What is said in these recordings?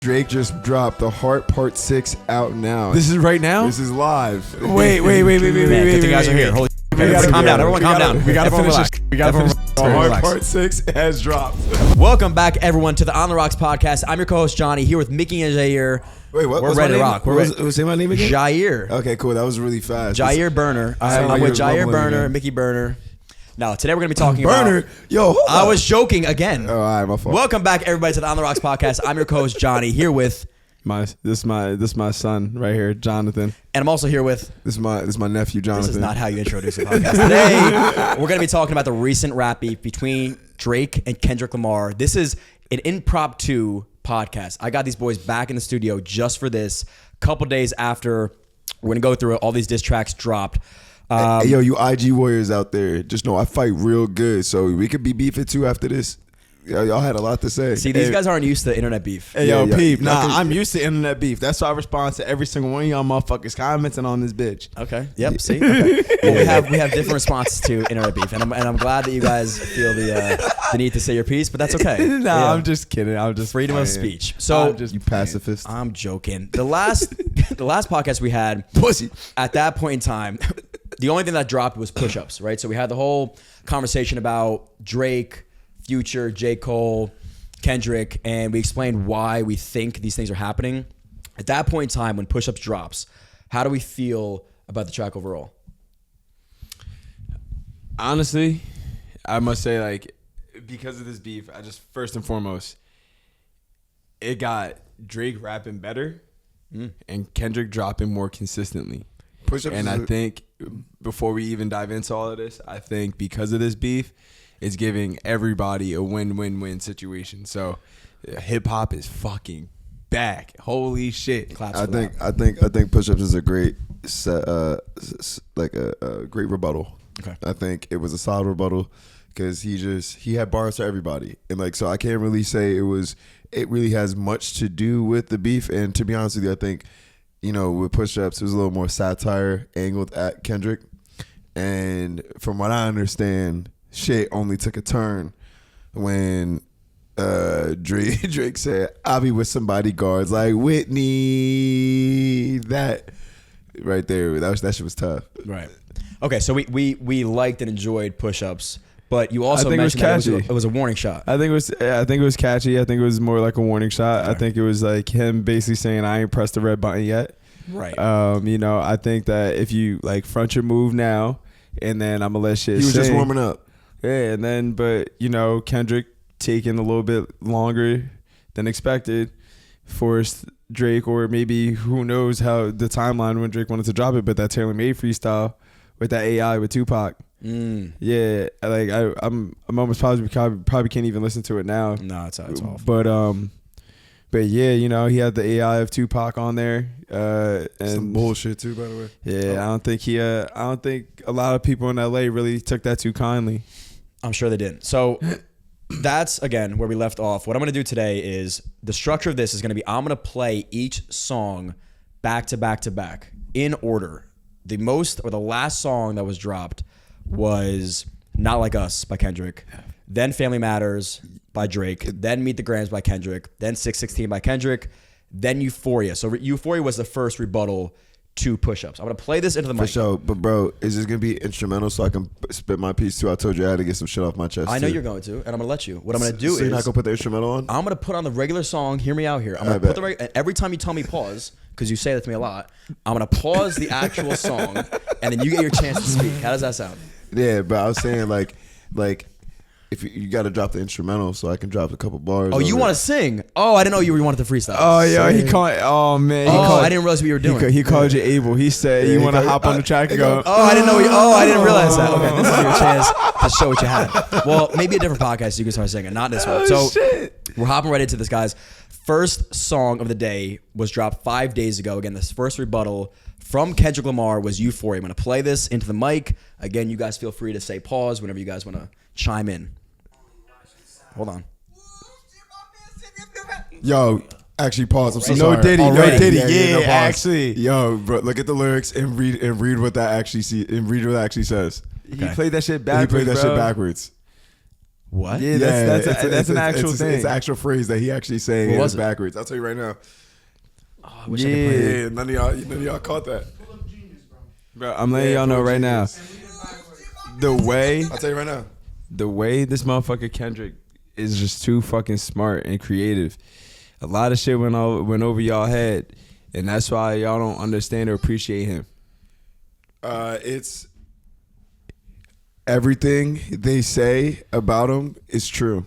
Drake just dropped The Heart Part 6 out now. This is right now? This is live. Wait. Good thing you guys are here. Calm down. Everyone calm down. We gotta finish this. We gotta finish The Heart Part 6 has dropped. Welcome back, everyone, to the On the Rocks podcast. I'm your co-host, Johnny, here with Mickey and Jair. Wait, what? We're ready to rock. Say my name again? Jair. Okay, cool. That was really fast. Jair Bernier. I'm with Jair Bernier and Mickey Bernier. Now, today we're going to be talking about... Yo, hold I on. was joking again. Oh, all right, my fault. Welcome back, everybody, to the On the Rocks podcast. I'm your co-host, Johnny, here with... This is my son right here, Jonathan. And I'm also here with... This is my nephew, Jonathan. This is not how you introduce a podcast. Today, we're going to be talking about the recent rap beef between Drake and Kendrick Lamar. This is an impromptu podcast. I got these boys back in the studio just for this. A couple days after we're going to go through it, all these diss tracks dropped. Hey, yo, you IG warriors out there, just know I fight real good, so we could be beefing too after this. Y'all had a lot to say. See, these guys aren't used to internet beef. Hey, yo, Peep. Nah, I'm used to internet beef. That's why I respond to every single one of y'all motherfuckers commenting on this bitch. Okay. Yep. See. Okay. Well, we have different responses to internet beef, and I'm glad that you guys feel the need to say your piece, but that's okay. Nah, I'm just kidding. I'm just freedom playing. of speech. So you pacifist. I'm joking. The last podcast we had, pussy. At that point in time, the only thing that dropped was push-ups, right? So we had the whole conversation about Drake, Future, J. Cole, Kendrick, and we explained why we think these things are happening. At that point in time, when push-ups drops, how do we feel about the track overall? Honestly, I must say, like, because of this beef, I just, first and foremost, it got Drake rapping better and Kendrick dropping more consistently. Push-ups, and I think before we even dive into all of this, I think because of this beef, it's giving everybody a win-win-win situation. So hip hop is fucking back. Holy shit! I think push-ups is a great great rebuttal. Okay. I think it was a solid rebuttal because he had bars for everybody, and like, so I can't really say it really has much to do with the beef. And to be honest with you, I think, you know, with push-ups, it was a little more satire angled at Kendrick, and from what I understand, shit only took a turn when Drake said, "I'll be with some bodyguards like Whitney." That right there, that shit was tough. Right. Okay, so we liked and enjoyed push-ups, but you also mentioned that it was a warning shot. I think it was catchy. I think it was more like a warning shot. Okay. I think it was like him basically saying, "I ain't pressed the red button yet." Right. You know, I think that if you like front your move now, and then I'm gonna let shit. He was just warming up. Yeah, and then, but, you know, Kendrick taking a little bit longer than expected forced Drake, or maybe who knows how the timeline when Drake wanted to drop it, but that Taylor Made freestyle with that AI with Tupac. Yeah, like I'm almost positive we probably can't even listen to it now. No, it's awful. But yeah, you know, he had the AI of Tupac on there. And some bullshit too, by the way. Yeah, I don't think a lot of people in LA really took that too kindly. I'm sure they didn't. So that's, again, where we left off. What I'm going to do today is the structure of this is going to be I'm going to play each song back to back to back in order. The last song that was dropped was Not Like Us by Kendrick, then Family Matters by Drake, then Meet the Grahms by Kendrick, then 616 by Kendrick, then Euphoria. So Euphoria was the first rebuttal to push-ups. I'm going to play this into the mic. For sure. But, bro, is this going to be instrumental so I can spit my piece too? I told you I had to get some shit off my chest. I know you're going to, and I'm going to let you. What I'm going to do is... So you're not going to put the instrumental on? I'm going to put on the regular song. Hear me out here. I'm going to put and every time you tell me pause, because you say that to me a lot, I'm going to pause the actual song, and then you get your chance to speak. How does that sound? Yeah, but I was saying, like if you got to drop the instrumental so I can drop a couple bars. Oh, you want to sing? Oh, I didn't know you wanted to freestyle. Oh, yeah, he called. Oh man, I didn't realize what you were doing. He called you able. He said, "You want to hop on the track and go?" Oh, I didn't know. I didn't realize that. Okay, this is your chance to show what you had. Well, maybe a different podcast you can start singing, not this one. So we're hopping right into this, guys. First song of the day was dropped 5 days ago. Again, this first rebuttal from Kendrick Lamar was Euphoria. I'm going to play this into the mic. Again, you guys feel free to say pause whenever you guys want to chime in. Hold on. Yo, actually pause. I'm so No sorry. Diddy, Already. no Diddy. No pause. Actually. Yo, bro, look at the lyrics and read what that actually says. He played that shit backwards. He played that shit backwards. What? Yeah, that's an actual thing. It's an actual phrase that he actually saying. What It was was it? backwards. I'll tell you right now. Oh, I wish I could play it. Yeah, none of y'all caught that. Bro, I'm letting y'all know right now. The way I'll tell you right now. the way this motherfucker Kendrick is just too fucking smart and creative. A lot of shit went over y'all head, and that's why y'all don't understand or appreciate him. It's everything they say about him is true.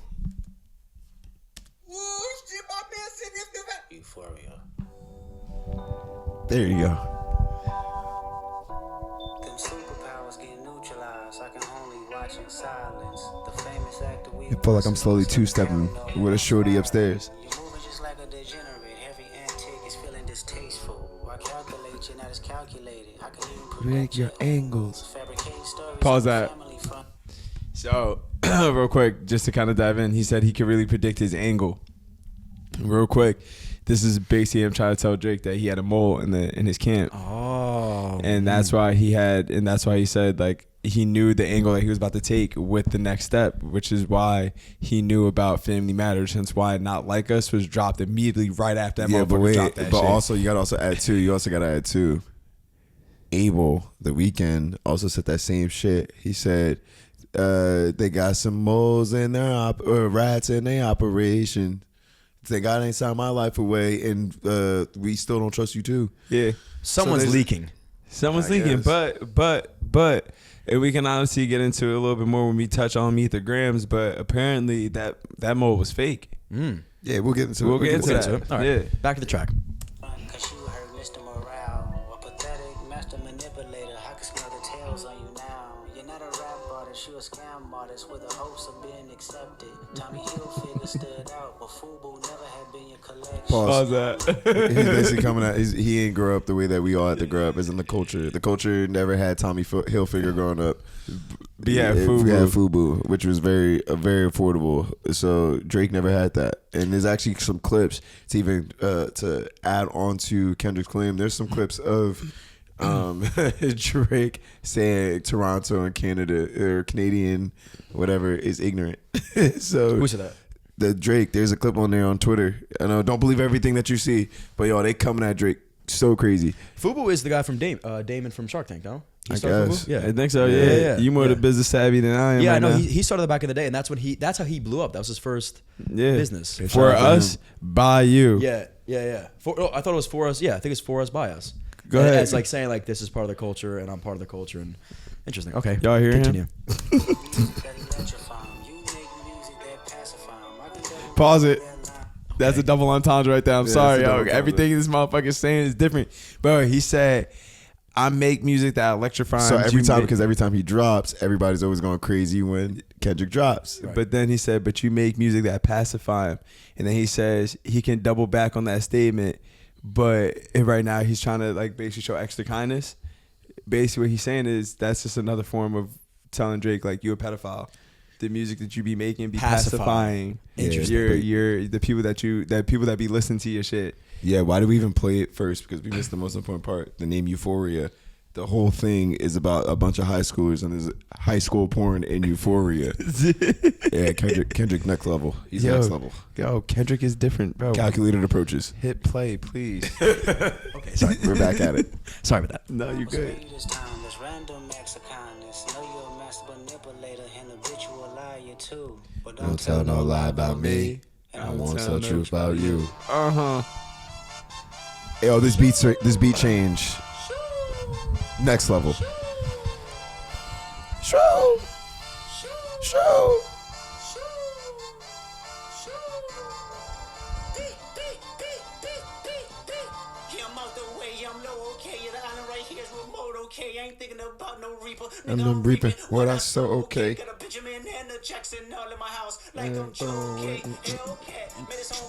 Euphoria. There you go. Them superpowers get neutralized. I can only watch in silence. The famous actor we I feel like I'm slowly two-stepping with a shorty upstairs. You're moving just like a degenerate. Every antic is feeling distasteful. I calculate you, not as calculated. I can even predict your angles. Fabricate stories. Pause that. So, real quick, just to kind of dive in, he said he could really predict his angle. Real quick, this is basically him trying to tell Drake that he had a mole in his camp. Oh. And that's why he said like he knew the angle that he was about to take with the next step, which is why he knew about Family Matters, hence why Not Like Us was dropped immediately right after that motherfucker dropped that but shit. also you gotta add two. You also gotta add two. Abel, The Weeknd, also said that same shit. He said they got some moles in their rats in their operation. Say God ain't signed my life away, and we still don't trust you too. Yeah. Someone's leaking. Someone's I leaking, guess. but and we can honestly get into it a little bit more when we touch on Meet the Grahms, but apparently that mole was fake. Yeah, we'll get into We'll it. get into that. All right. Yeah. Back to the track. Cause you heard Mr. Morale, a pathetic master manipulator. I can smell the tails on you now. You're not a rap artist, you a scam artist with the hopes of being accepted. Tommy Hilfiger stood out, but Fubu never had been your collection. Pause that. He's basically coming at. He ain't grow up the way that we all had to grow up. As in the culture. The culture never had Tommy Hilfiger growing up. But yeah, We Fubu. had Fubu, which was very affordable. So Drake never had that. And there's actually some clips to even to add on to Kendrick's claim. There's some clips of Drake saying Toronto and Canada or Canadian whatever is ignorant. So Who said that? The Drake, there's a clip on there on Twitter. I know, don't believe everything that you see, but yo, they coming at Drake so crazy. Fubu is the guy from Damon from Shark Tank, no? He I started guess. Fubu? Yeah. I think so. Yeah. You more the business savvy than I am. Yeah, right I know. now. He started back in the day, and that's how he blew up. That was his first business. For Shout out to us, by you. Yeah. I thought it was for us. Yeah, I think it's for us by us. Go ahead. It's like saying like this is part of the culture, and I'm part of the culture, and interesting. Okay, Y'all hear continue. him? Pause it. That's a double entendre right there. I'm sorry, it's a yo. double Everything this motherfucker is saying is different. Bro, he said, I make music that electrifies. So every time he drops, everybody's always going crazy when Kendrick drops. But then he said, but you make music that pacify him. And then he says he can double back on that statement. But right now he's trying to like basically show extra kindness. Basically what he's saying is that's just another form of telling Drake like you a pedophile. The music that you be making be pacifying. Interesting. You're the people that be listening to your shit. Yeah, why did we even play it first? Because we missed the most important part. The name Euphoria. The whole thing is about a bunch of high schoolers and there's high school porn in Euphoria. Yeah, Kendrick next level. He's next level. Yo, Kendrick is different, bro. Calculated approaches. Hit play, please. Okay, sorry. We're back at it. Sorry about that. No, you good. This time, there's random acts of kindness. Know you're a master manipulator and habitual liar too. But Don't tell no lie about me. I won't tell truth about you. Yo, this beat change. Next level. Show. And I'm reaping what I sow, okay.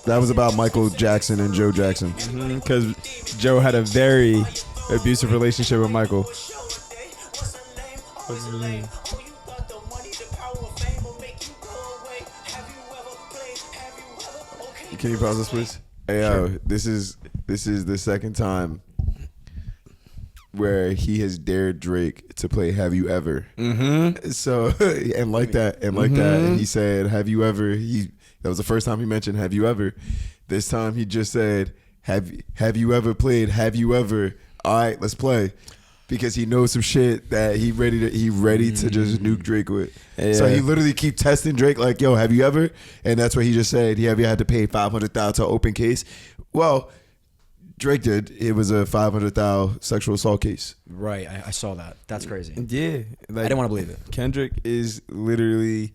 That was about Michael Jackson and Joe Jackson. Because Joe had a very abusive relationship with Michael. What's his name? Can you pause this, please? Hey, yo, this is the second time where he has dared Drake to play "Have You Ever." Mm-hmm. So and like that, and he said, "Have you ever?" That was the first time he mentioned "Have you ever?" This time he just said, "Have you ever played? Have you ever?" All right, let's play. Because he knows some shit that he ready to just nuke Drake with. Yeah. So he literally keep testing Drake like, yo, have you ever? And that's what he just said. Have you had to pay $500,000 to open case? Well, Drake did. It was a $500,000 sexual assault case. Right. I saw that. That's crazy. Yeah. Like, I didn't want to believe it. Kendrick is literally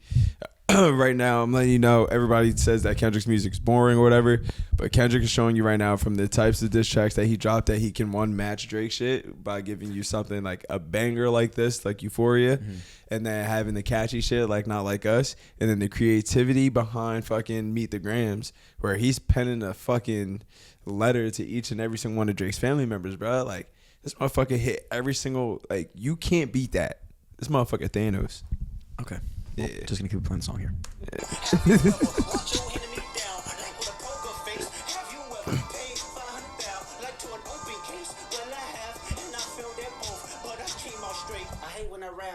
right now, I'm letting you know, everybody says that Kendrick's music's boring or whatever, but Kendrick is showing you right now from the types of diss tracks that he dropped that he can match Drake shit by giving you something like a banger like this, like Euphoria, and then having the catchy shit like Not Like Us, and then the creativity behind fucking Meet the Grahms, where he's penning a fucking letter to each and every single one of Drake's family members, bro. Like, this motherfucker hit every single, like, you can't beat that. This motherfucker Thanos. Okay. Yeah. Well, just gonna keep playing the song here.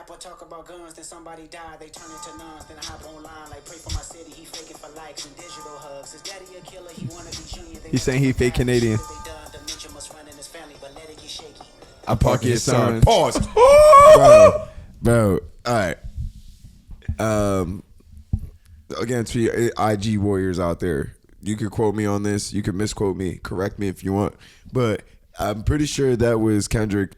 I talk about guns, then somebody die, they turn into nuns, then I hop online like pray for my city, he faking for likes and digital hugs. His daddy a killer, he wanna be junior. He's saying he fake Canadian. I park your son. Pause. Bro. All right. Again, to your IG warriors out there, you could quote me on this, you could misquote me, correct me if you want, but I'm pretty sure that was Kendrick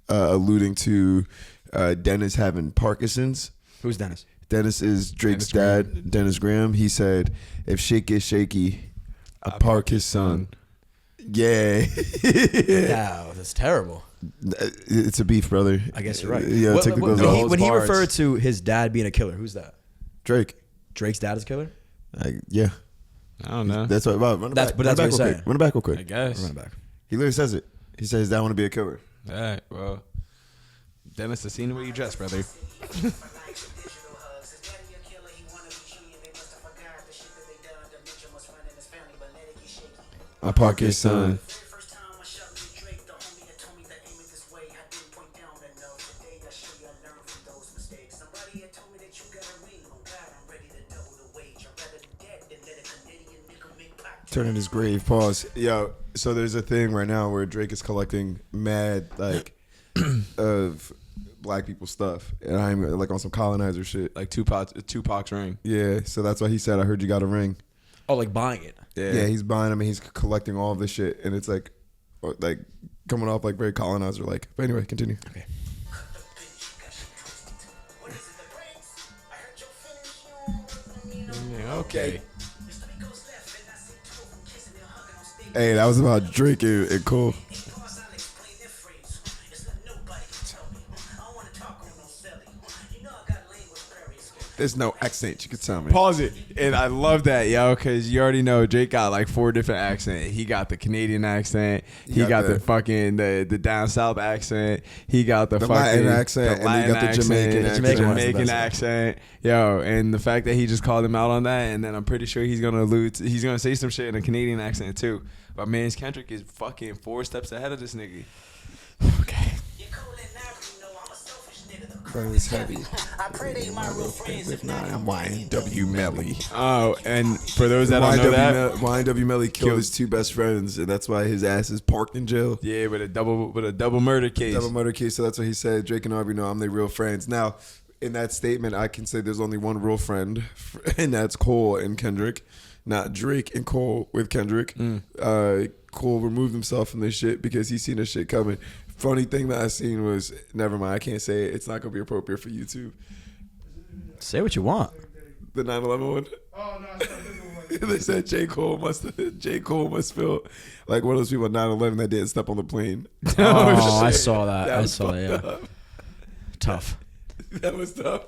alluding to Dennis having Parkinson's. Who's Dennis? Dennis is Drake's dad, Dennis Graham. He said, if shit gets shaky, I park his son. Yeah. Wow, that's terrible. It's a beef, brother. I guess you're right. Yeah, take the gloves off. When he referred to his dad being a killer, who's that? Drake. Drake's dad is a killer? Yeah. I don't know. That's what. Run it back. But that's what he's saying. Run it back real quick. I guess. Run it back. He literally says it. He says, "I want to be a killer." All right, well, Dennis, the scene where you dress, brother. I park his son. Turning his grave. Pause. Yo, so there's a thing right now where Drake is collecting mad like of black people stuff, and I'm like on some colonizer shit. Like Tupac's ring. Yeah, so that's why he said, "I heard you got a ring." Oh, like buying it. Yeah, he's buying them and he's collecting all of this shit, and it's like coming off like very colonizer like. But anyway, continue. Okay. Yeah, okay. Hey, that was about Drake and Cole. There's no accent you can tell me. Pause it. And I love that, yo, because you already know Drake got like 4 different accents. He got the Canadian accent. He got the fucking the down south accent. He got the fucking Latin accent, and then you got the Jamaican accent. Jamaican Jamaican accent. Yo, and the fact that he just called him out on that, and then I'm pretty sure he's gonna he's gonna say some shit in a Canadian accent too. But man, Kendrick is fucking 4 steps ahead of this nigga. Okay. It's heavy. I'm YNW Melly. Oh, and for those that don't know that, YNW Melly killed his 2 best friends, and that's why his ass is parked in jail. yeah, with a double murder case. Double murder case. So that's what he said. Drake and Aubrey know I'm their real friends. Now, in that statement, I can say there's only one real friend, and that's Cole and Kendrick, not Drake and Cole with Kendrick. Cole removed himself from this shit because he's seen this shit coming. Funny thing that I seen was, never mind, I can't say it. It's not gonna be appropriate for YouTube. Say what you want. The 9/11 one. Oh no, it's not this one. They said J. Cole must feel like one of those people at 9/11 that didn't step on the plane. Oh, I saw that. I saw that. Yeah. Up. Tough. That was tough.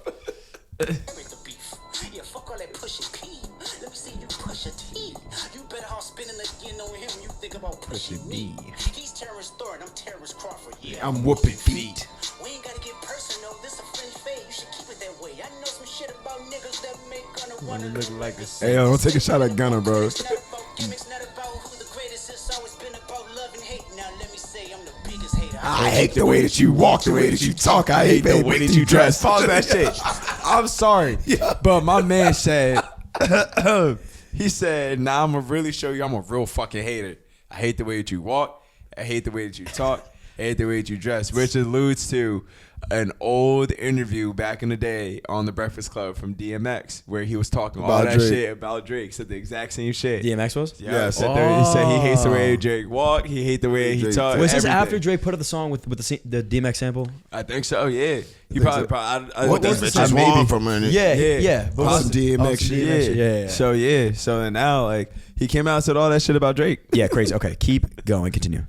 Yeah, fuck all that pushing P. Let me see you push a T. You better off spinning again on him. You think about pushing me. He's Terrence Thorne, I'm Terrence Crawford. Yeah, I'm whooping feet. We ain't gotta get personal. This a friend fade. You should keep it that way. I know some shit about niggas that make Gunna wanna look like a. Hey, yo, don't take a shot at Gunna, bro. It's not about gimmicks, not about who the greatest is. Always been about love and hate. Now let me say I hate the way that you walk, the way that you talk. I hate the way that you dress. Pause that shit. I'm sorry, but my man said, he said, nah, I'm gonna really show you I'm a real fucking hater. I hate the way that you walk. I hate the way that you talk. I hate the way that you dress, which alludes to an old interview back in the day on the Breakfast Club from DMX, where he was talking all that shit about Drake. Said the exact same shit. DMX was? Yeah. He said he hates the way Drake walk. He hates the way he talk. Was this after Drake put up the song with the DMX sample? I think so. Yeah. He What was this wrong from it? Yeah. But some DMX shit. Yeah. So then now, like, he came out and said all that shit about Drake. Yeah, crazy. Okay, keep going. Continue.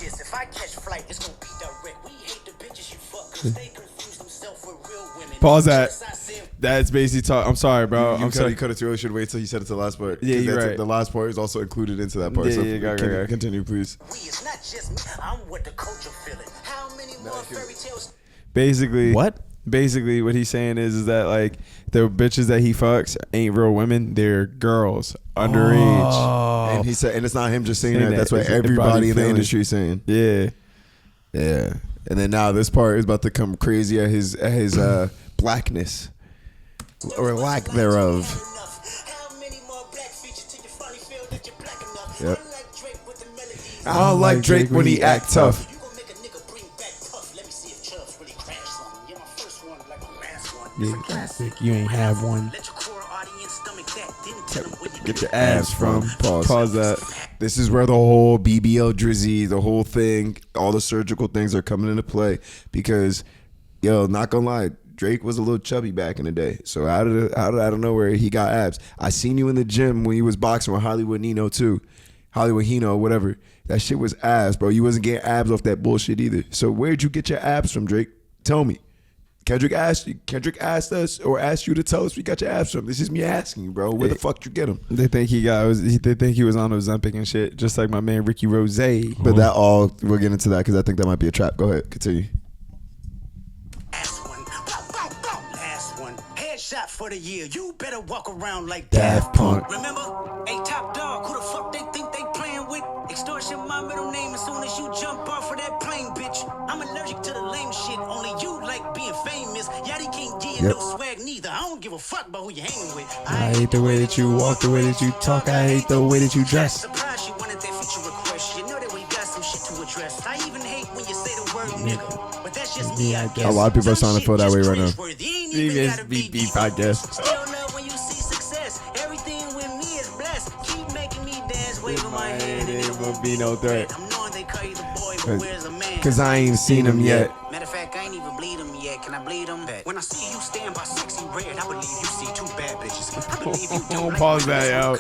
If I catch flight, it's gonna be direct. We hate the bitches you fuck, cause they confuse themselves with real women. Pause that. That's basically talk. I'm sorry, bro. I'm sorry. You cut it through. You should wait till you said it to the last part. Yeah, you're right. The last part is also included into that part. Yeah, Continue, please. It's not just me. I'm what the culture feeling. How many more fairy tales? Basically, what? Basically, what he's saying is that, like, the bitches that he fucks ain't real women. They're girls underage. And he said, and it's not him just saying that. That's what everybody in the industry is saying. Yeah. And then now this part is about to come crazy at his blackness or lack thereof. Yep. I don't like Drake when he act tough. Classic. You ain't have one. Get your abs from. Pause that. This is where the whole BBL Drizzy, the whole thing, all the surgical things are coming into play because, yo, not gonna lie, Drake was a little chubby back in the day. So out of nowhere, he got abs. I seen you in the gym when he was boxing with Hollywood Nino too. Hollywood Hino, whatever. That shit was abs, bro. You wasn't getting abs off that bullshit either. So where'd you get your abs from, Drake? Tell me. Kendrick asked us or asked you to tell us we got your abs from. This is me asking you, bro. Where the fuck you get them? They think he was on Ozempic and shit, just like my man Ricky Rose. But that all, we'll get into that because I think that might be a trap. Go ahead, continue. Last one. Headshot for the year. You better walk around like Daft Punk. Remember? Hey, top dog, who the fuck they think they playing with? Extortion my middle name as soon as you jump off of that plane, bitch. I'm allergic to the lame shit. Only you like being famous. Yachty can't give you no swag neither. I don't give a fuck about who you hanging with. I hate the way that you walk, the way that you talk. I hate the way that you dress. Surprise, you wanted that feature request. You know that we got some shit to address. I even hate when you say the word nigga. But that's just me, I guess. A lot of people are starting to feel that way right now. Beef, I guess. Still love when you see success. Everything with me is blessed. Keep making me dance, waving my hand, and it won't be no threat. I'm knowing they call you the boy, but where's the man? Cause I ain't seen him yet. Matter of fact, I ain't even bleed him yet. Can I bleed him? When I see you stand by sexy red, I believe you see two bad bitches. I believe you don't Pause that, yo.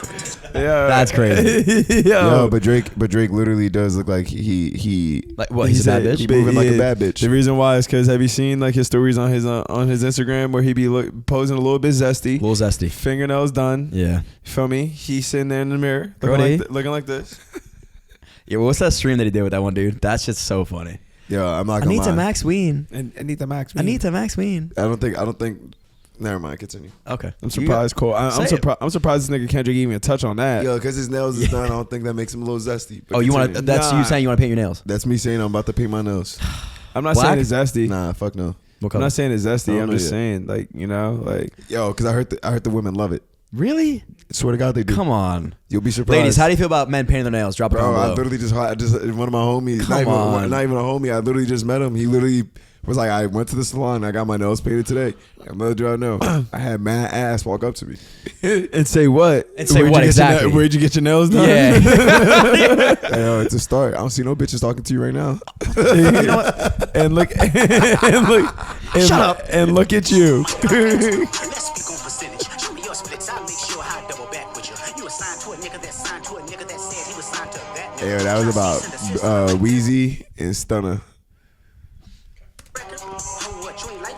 Yeah, that's crazy. Yo, but Drake literally does look like he like what? He's a bad bitch. He moving like a bad bitch. The reason why is because have you seen like his stories on his Instagram where he be posing a little bit zesty, fingernails done. Yeah, feel me? He's sitting there in the mirror looking like this. Yeah, what's that stream that he did with that one dude? That's just so funny. Yo, I'm not gonna lie. Anita Max Ween. Anita Max Ween. I don't think. Never mind. Continue. Okay. I'm surprised. Cole. I'm surprised this nigga Kendrick even touch on that. Yo, because his nails is done. I don't think that makes him a little zesty. But you want? That's you saying you want to paint your nails? That's me saying I'm about to paint my nails. I'm not saying it's zesty. Nah, fuck no. I'm not saying it's zesty. I'm just saying like yo, because I heard the women love it. Really? I swear to God they do. Come on. You'll be surprised. Ladies, how do you feel about men painting their nails? Drop it down below. I literally just one of my homies. Not even a homie. I literally just met him. He literally was like, I went to the salon. I got my nails painted today. I'm gonna do I know. I had mad ass walk up to me and say what? Exactly? Where'd you get your nails done? Yeah. Hey, yo, it's a start. I don't see no bitches talking to you right now. You know what? and look, shut up and look at you. Yeah, that was about Wheezy and Stunner.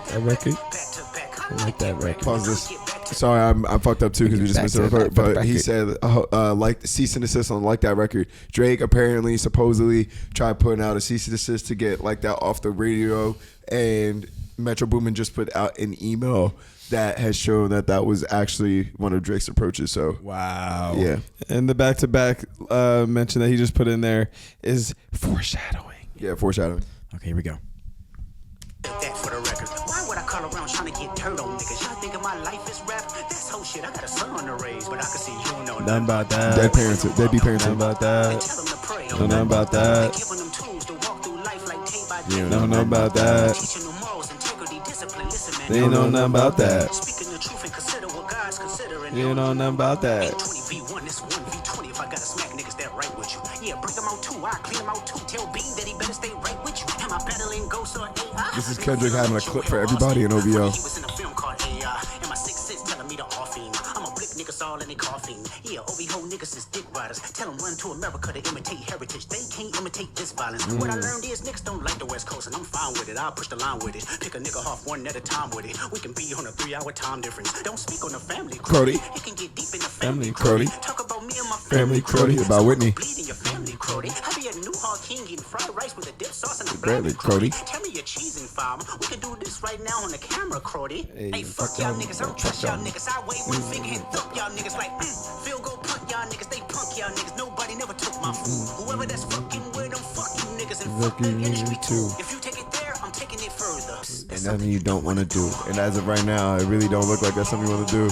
That record? I like that record. Pause this. Sorry, I'm fucked up too because we just missed the record. But he said like cease and desist on Like That record. Drake apparently supposedly tried putting out a cease and desist to get Like That off the radio, and Metro Boomin just put out an email that has shown that was actually one of Drake's approaches. So Wow. yeah, And the back-to-back mention that he just put in there is foreshadowing. yeah, foreshadowing. Okay, here we go. That for the record. Why would I call around trying to get dirt on niggas? Y'all thinking my life is rap? That's whole shit. I got a son to raise, but I can see you don't know Nothing about that. Dead parents, dead be parents. Nothing about that. Tell them to pray. Know nothing about that. Giving them tools to walk through life like day by You day. know nothing about that. Teaching them morals, integrity, discipline. Listen, man. They know nothing about that. Speaking the truth and consider what God's considering. You know nothing about that. 20v1, this 1v20 if I gotta smack niggas that right with you. Yeah, break them out too, I clean them out too. Tell Bean that he better stay right with you. Am I battling ghosts or AI? This is Kendrick having a clip for everybody in OVO. He was in a film called AI. And my 6'6" telling me to off him. I'm a blick niggas all in they coughing. Yeah, OVO niggas is dick riders. Tell them run to America to imitate heritage. They can't imitate this violence. What I learned is niggas don't like the West Coast, and I'm fine with it. I'll push the line with it. Pick a nigga off one at a time with it. We can be on a 3-hour time difference. Don't speak on the family, Crody. It can get deep in the family, Crody. Talk about me and my Family, Crody, about Whitney. Bleeding your family, Crody. I be at New Hall King eating fried rice with a dip sauce and a Bradley, Crody. Crody. Tell me your cheesing farm. We can do this right now on the camera, Crody. Hey, fuck y'all niggas. I don't trust y'all niggas. I wave one finger and thump y'all niggas like, field goal punt y'all niggas. They punk y'all niggas. Nobody never took my food. Whoever that's fucking with them, fuck you niggas and fuck the industry too. If you take it there, I'm taking it further. And nothing you don't want to do. And as of right now, it really don't look like that's something you want to do.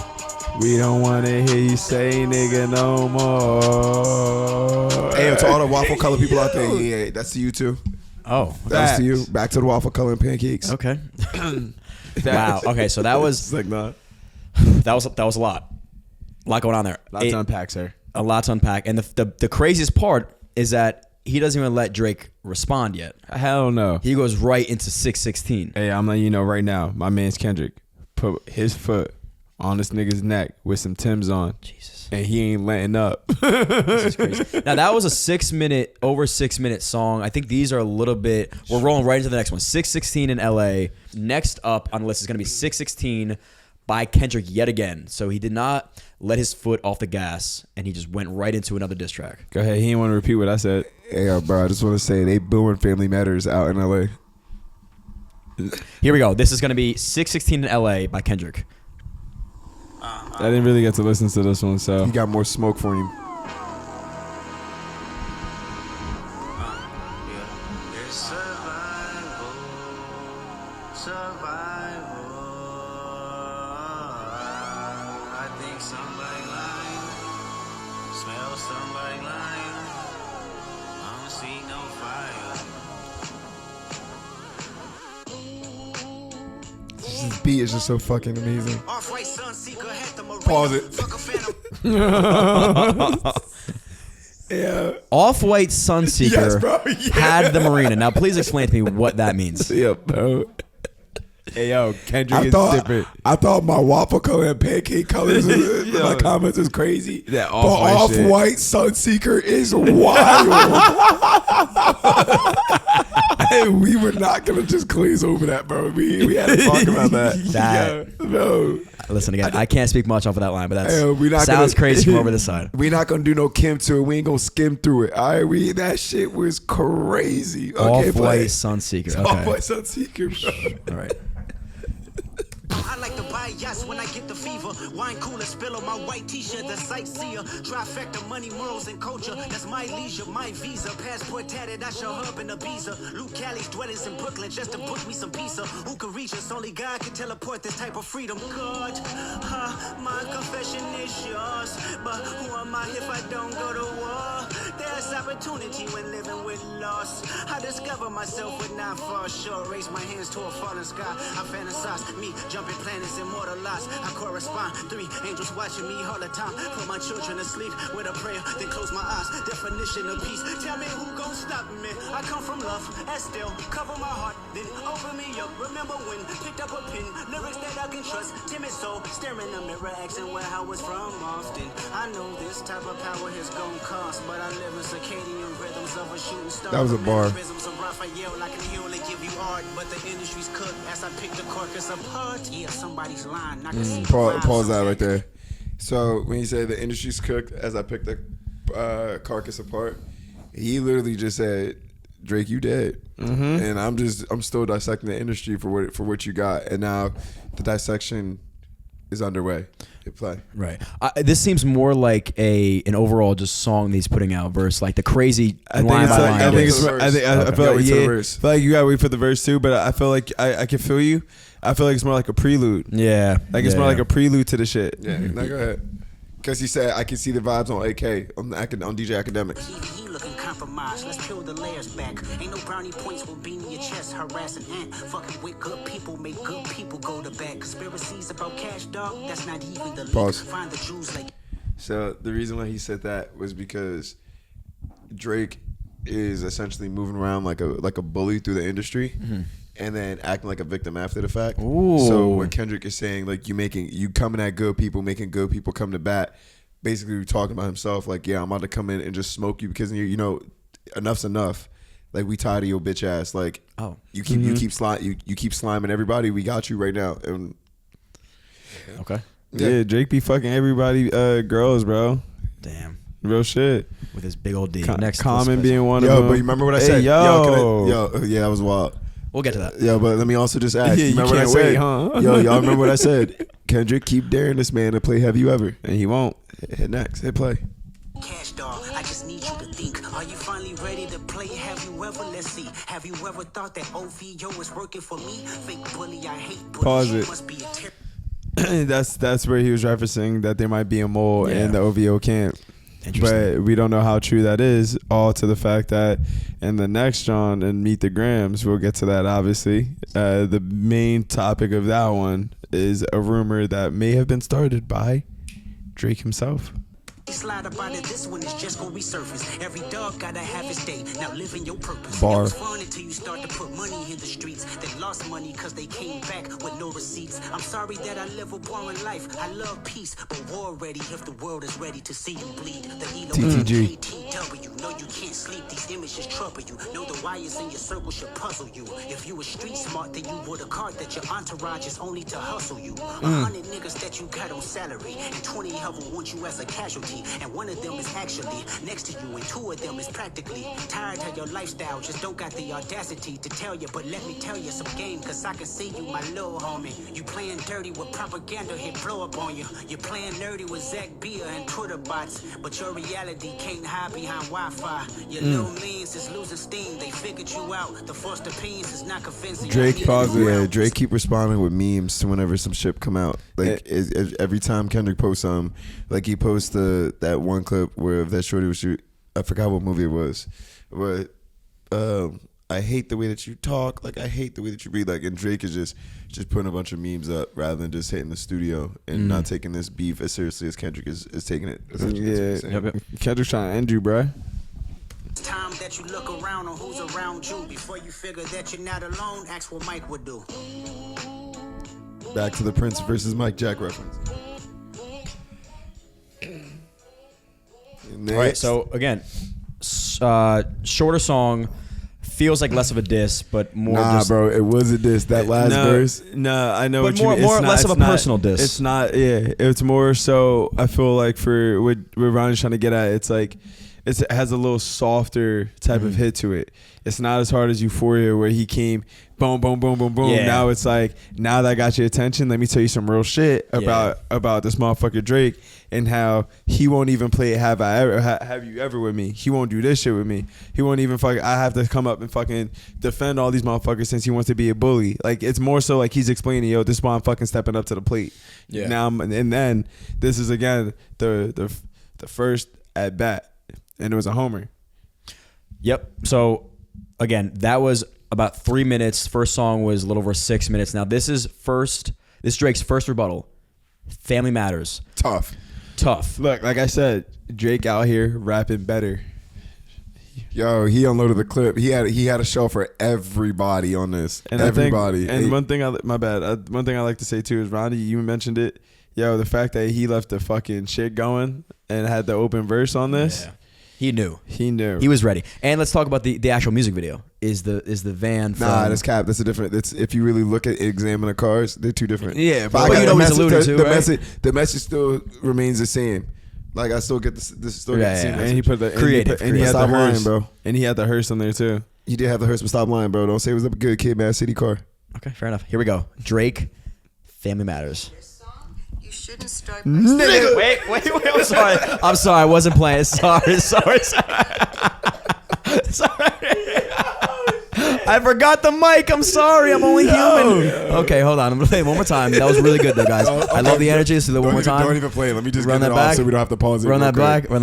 We don't want to hear you say nigga no more. Hey, to all the waffle color people out there, yeah, that's to you too. Oh, That's to you. Back to the waffle color and pancakes. okay. Wow. Okay, so that was It's like, nah. that was a lot. A lot going on there. Lots to unpack, sir. A lot to unpack. And the craziest part is that he doesn't even let Drake respond yet. Hell no. He goes right into 616. Hey, I'm letting you know right now, my man's Kendrick put his foot on this nigga's neck with some Timbs on. Jesus. And he ain't letting up. This is crazy. Now, that was a over 6 minute song. I think these are a little bit, we're rolling right into the next one. 616 in LA. Next up on the list is going to be 616 by Kendrick yet again. So he did not let his foot off the gas, and he just went right into another diss track. Go ahead. He didn't want to repeat what I said. Hey, bro, I just want to say they booing Family Matters out in LA. Here we go. This is going to be 616 in LA by Kendrick. I didn't really get to listen to this one, so. He got more smoke for him. This beat is just so fucking amazing. Pause it. Yeah. Off-White Sunseeker Yes, bro. Yeah. had the marina. Now, please explain to me what that means. Yeah, bro. Hey, yo, Kendrick is different. I thought my waffle color and pancake colors, Yo. my comments was crazy. That but off-white shit. Off-White Sunseeker is wild. Hey, we were not going to just glaze over that, bro. We had to talk about that. That- Yeah, bro. Listen again. I can't speak much off of that line, but that Hey, we not sounds gonna- crazy from over this side. We're not going to do no Kim to it. We ain't going to skim through it. All right, that shit was crazy. Okay, Off-White play. Sunseeker. Off-White Okay. Sunseeker, bro. All right. I like to buy yachts when I get the fever. Wine cooler, spill on my white t-shirt, the sightseer. Trifecta, money, morals, and culture. That's my leisure, my visa. Passport tatted, I show hub in Ibiza. Luke Cali's dwellings in Brooklyn just to book me some pizza. Who can reach us? Only God can teleport this type of freedom. God, my confession is yours. But who am I if I don't go to war? There's opportunity when living with loss. I discover myself would not fall short. Raise my hands to a fallen sky. I fantasize me jumping planets, immortalized. I correspond. 3 angels watching me all the time. Put my children to sleep with a prayer, then close my eyes. Definition of peace. Tell me who gon' stop me. I come from love, and still cover my heart. Then open me up. Remember when picked up a pen, lyrics that I can trust. Timid soul, staring in the mirror, asking where I was from often. I know this type of power has gone cost, but I live in circadian rhythms of a shooting star. That was a bar. Rhythms of Raphael, I can heal and give you art, but the industry's cooked as I pick the carcass apart. Yeah, somebody's lying. I can see the vibes Pause of that right there. So when you say the industry's cooked as I picked the carcass apart, he literally just said, Drake, you dead. And I'm still dissecting the industry for what you got. And now the dissection is underway. Hit play. Right. This seems more like an overall just song that he's putting out versus like the crazy I think line it's by like, line. I think diss. it's I feel like Wait till the yeah, verse. I feel like you gotta wait for the verse too, but I feel like I can feel you. I feel like it's more like a prelude. Yeah. Like it's more like a prelude to the shit. Yeah, now go ahead. Because he said, I can see the vibes on AK, on DJ Academics. Even he looking compromised. Let's peel the layers back. Ain't no brownie points will be in your chest, harassing ant. Fucking with good people, make good people go to bed. Conspiracies about cash, dog. That's not even the leak. Pause. Find the Jews like. So the reason why he said that was because Drake is essentially moving around like a bully through the industry, and then acting like a victim after the fact. Ooh. So when Kendrick is saying like you coming at good people, making good people come to bat, basically talking about himself like, yeah, I'm about to come in and just smoke you because you know enough's enough. Like we tired of your bitch ass. Like you keep sliming everybody. We got you right now. And Okay. Yeah, Drake be fucking everybody girls, bro. Damn. Real shit. With his big old D. Next, to Common the being one of yo, them. but you remember what I Hey, said? Yo. Yeah, that was wild. We'll get to that. Yo, but let me also just ask. Yeah, you remember can't what I said? wait, huh? Yo, y'all remember what I said? Kendrick, keep daring this man to play Have You Ever? And he won't. Hit next. Hit play. Cash dog, I just need you to think. Are you finally ready to play? Have you ever? Let's see. Have you ever thought that OVO is working for me? Fake bully, I hate bully. Pause You it. must be a That's where he was referencing that there might be a mole Yeah. in the OVO camp. Interesting. But we don't know how true that is, all to the fact that in the next John and Meet the Grahms, we'll get to that obviously. The main topic of that one is a rumor that may have been started by Drake himself. slide up out of this one is just gonna resurface. Every dog gotta have his day. Now living your purpose. Bar. It was fun until you start to put money in the streets. They lost money cause they came back with no receipts. I'm sorry that I live a boring life. I love peace, but war ready if the world is ready to see you bleed. The TTG. ATW. No, you can't sleep. These images trouble you. Know the wires in your circle should puzzle you. If you were street smart, then you would have caught that your entourage is only to hustle you. 100 niggas that you got on salary, and 20 of them want you as a casualty. And one of them is actually next to you, and two of them is practically tired of your lifestyle. Just don't got the audacity to tell you. But let me tell you some game, cause I can see you, my little homie. You playing dirty with propaganda, hit blow up on you. You're playing nerdy with Zach Beer and Twitter bots, but your reality can't hide behind Wi-Fi. Your little means is losing steam. They figured you out. The first opinions is not convincing. Drake pauses. Yeah, Drake keep responding with memes to whenever some shit come out. Like every time Kendrick posts something, like he posts that one clip where that shorty was shoot. I forgot what movie it was, but I hate the way that you talk. Like I hate the way that you breathe. Like, and Drake is just putting a bunch of memes up rather than just hitting the studio and not taking this beef as seriously as Kendrick is taking it. Yeah, Kendrick's trying to end you, bruh. It's time that you look around on who's around you. Before you figure that you're not alone, ask what Mike would do. Back to the Prince versus Mike Jack reference. All right, so again, shorter song, feels like less of a diss, but more just bro, it was a diss. That last verse. No, I know But what you more- mean. more or It's less not- of a it's not- personal diss. It's not. Yeah, it's more so. I feel like for what Ronnie's trying to get at, it's like it has a little softer type of hit to it. It's not as hard as Euphoria, where he came boom, boom, boom, boom, boom. Yeah. Now it's like, now that I got your attention, let me tell you some real shit about this motherfucker Drake and how he won't even play Have You Ever with me. He won't do this shit with me. He won't even fucking. I have to come up and fucking defend all these motherfuckers since he wants to be a bully. Like, it's more so like he's explaining, yo, this is why I'm fucking stepping up to the plate. Yeah. Now and then this is again the first at bat, and it was a homer. Yep. So again, that was about 3 minutes. First song was a little over 6 minutes. Now this is Drake's first rebuttal. Family Matters. Tough. Look, like I said, Drake out here rapping better. Yo, he unloaded the clip. He had a show for everybody on this. And everybody. One thing I like to say too is, Ronnie, you mentioned it. Yo, the fact that he left the fucking shit going and had the open verse on this. Yeah. He knew. He was ready. And let's talk about the actual music video. Is the van from... Nah, that's cap. That's a different. It's if you really look at examine the cars, they're two different. Yeah, but you know what he's alluding to, right? The message still remains the same. Like I still get the still get the same. And he put the Creative. and he had the Stop lying, hearse, bro. And he had the hearse on there too. You did have the hearse, but stop lying, bro. Don't say it was a good Kid Mad City car. Okay, fair enough. Here we go. Drake, Family Matters. This song, You shouldn't start. Nigga. Wait. I'm sorry. I wasn't playing. Sorry. I forgot the mic. I'm sorry. I'm only human. Okay, hold on. I'm gonna play it one more time. That was really good, though, guys. I love the energy. So one more time. Don't even play it. Let me just Run get that it back. off so we don't have to pause it. Run that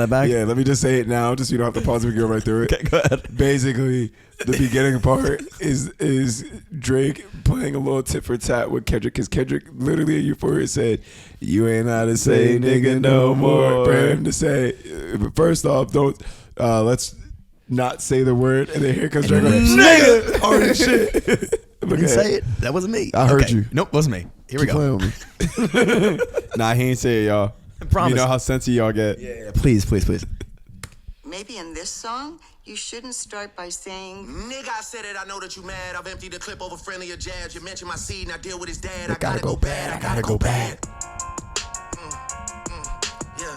back. Yeah, let me just say it now, just so you don't have to pause it. We can go right through it. Okay, go ahead. Basically, the beginning part is Drake playing a little tit for tat with Kendrick, because Kendrick literally in Euphoria said, "You ain't how to say nigga no more." For him to say, first off, don't let's not say the word, and then here comes Drake, like, nigga, oh shit. I didn't say it. That wasn't me. I heard you. Nope, wasn't me. Here we go. Nah, he ain't say it, y'all. I promise. You know how sensy y'all get. Yeah. Please. Maybe in this song, you shouldn't start by saying, Nigga, I said it, I know that you mad. I've emptied the clip over friendlier jabs. You mentioned my seed, now deal with his dad. I gotta go bad, I gotta go bad. Yeah,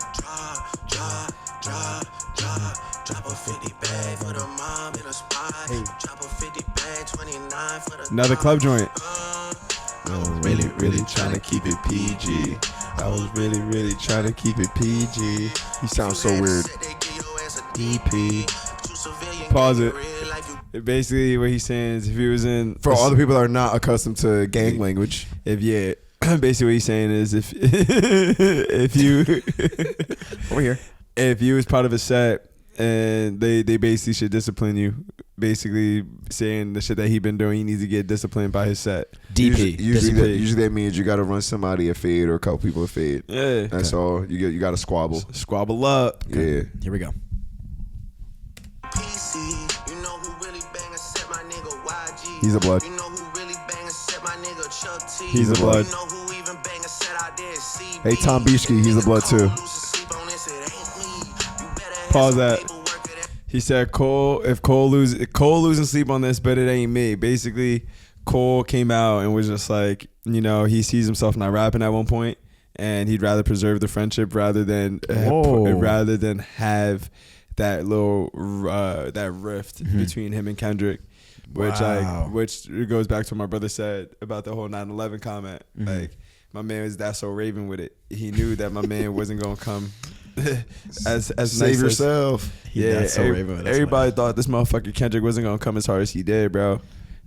drop a 50 bag for the mom in a spot. Drop a 50 bag, 29 for the Another club joint. I was really trying to keep it PG. I was really trying to keep it PG. He sounds so weird. EP. Pause it. Basically, what he's saying is, if he was in, For all the people that are not accustomed to gang language, basically what he's saying is, if you Over here. if you was part of a set and they basically should discipline you, basically saying the shit that he been doing, he needs to get disciplined by his set. DP. Usually that means you got to run somebody a fade or a couple people a fade. Yeah, That's all. You got to squabble. squabble up. Yeah. Here we go. PC, you know who really bang except my nigga YG. He's a blood. You know who really bang except my nigga Chuck T. He's a blood. You know who even bang except out there CB. Hey, Tom Bishki, he's a blood too. Pause that. He said Cole losing sleep on this, but it ain't me. Basically, Cole came out and was just like, you know, he sees himself not rapping at one point, and he'd rather preserve the friendship rather than have that little that rift between him and Kendrick, which goes back to what my brother said about the whole 9/11 comment. Like, my man was that so Raven with it. He knew that my man wasn't gonna come as Save nice yourself. Everybody thought this motherfucker Kendrick wasn't gonna come as hard as he did, bro.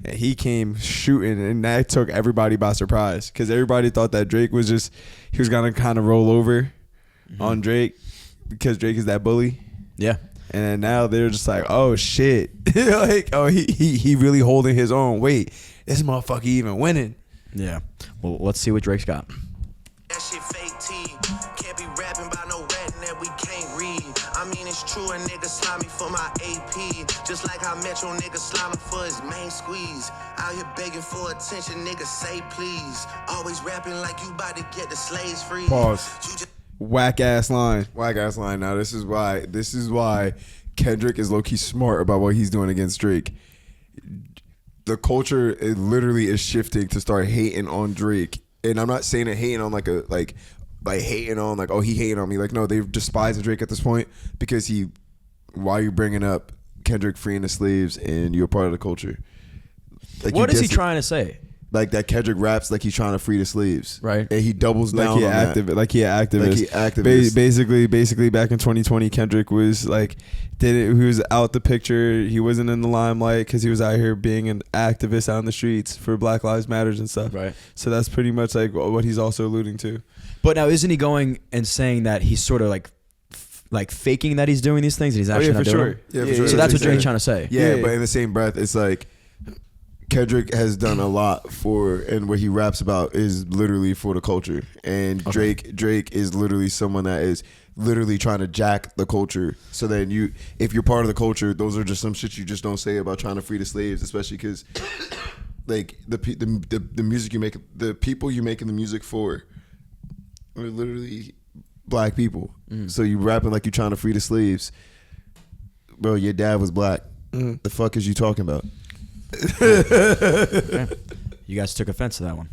And he came shooting, and that took everybody by surprise, because everybody thought that Drake was gonna kind of roll over on Drake, because Drake is that bully. Yeah. And then now they're just like, oh shit, like, oh, he really holding his own. Wait, this motherfucker even winning. Yeah. Well, let's see what Drake's got. That shit fake T. Can't be rapping by no rat that we can't read. I mean, it's true, a nigga slimy for my AP. Just like how Metro nigga slimy for his main squeeze. Out here begging for attention, nigga say please. Always rapping like you about to get the slaves free. Pause. Whack ass line. Now this is why Kendrick is low key smart about what he's doing against Drake. The culture literally is shifting to start hating on Drake, and I'm not saying it hating on like hating on like, oh, he hating on me. Like, no, they despise Drake at this point, because why are you bringing up Kendrick freeing the slaves and you're part of the culture? Like, What is he trying to say? Like, that Kendrick raps like he's trying to free the slaves, Right? And he doubles down on that. Like he an activist. Basically, back in 2020, Kendrick was like, he was out the picture. He wasn't in the limelight because he was out here being an activist out in the streets for Black Lives Matters and stuff. Right. So that's pretty much like what he's also alluding to. But now, isn't he going and saying that he's sort of like faking that he's doing these things and he's actually not doing it? Yeah, for sure. So that's what Drake's trying to say. Yeah, but in the same breath, it's like Kendrick has done a lot for, and what he raps about is literally for the culture. And Drake is literally someone that is literally trying to jack the culture. So then if you're part of the culture, those are just some shit you just don't say about trying to free the slaves, especially because like the music you make, the people you're making the music for are literally black people. So you rapping like you're trying to free the slaves. Bro, your dad was black. The fuck is you talking about? Okay. You guys took offense to that one.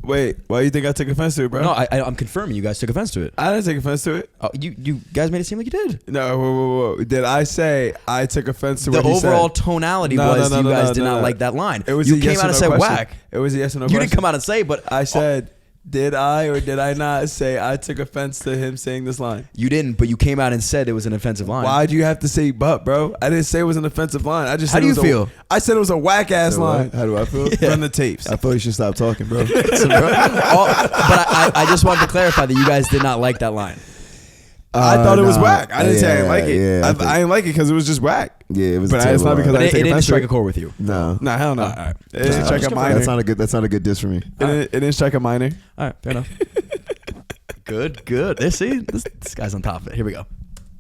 Wait, why do you think I took offense to it, bro? No, I'm confirming you guys took offense to it. I didn't take offense to it. Oh, you guys made it seem like you did. No, whoa. Did I say I took offense to The what he said? overall tonality was you guys did not like that line. It was you a came yes out or and no said question. whack. It was a yes or no You question. didn't come out and say, but I said Did I or did I not say I took offense to him saying this line? You didn't, but you came out and said it was an offensive line. Why'd you have to say but, bro? I didn't say it was an offensive line. I just How said do it you was feel? I said it was a whack ass So line. How do I feel? From the tapes. I feel you should stop talking, bro. But I just wanted to clarify that you guys did not like that line. I thought it was nah. whack. I didn't say I didn't like it. Yeah, I didn't like it because it was just whack. Yeah, it was. But it's not because But I it didn't take didn't offense to strike it. a chord with you. No, Nah, hell no. All right. It didn't strike a minor. that's not a good. That's not a good diss for me. It didn't strike a minor. All right, fair enough. Good. See, this guy's on top of it. Here we go.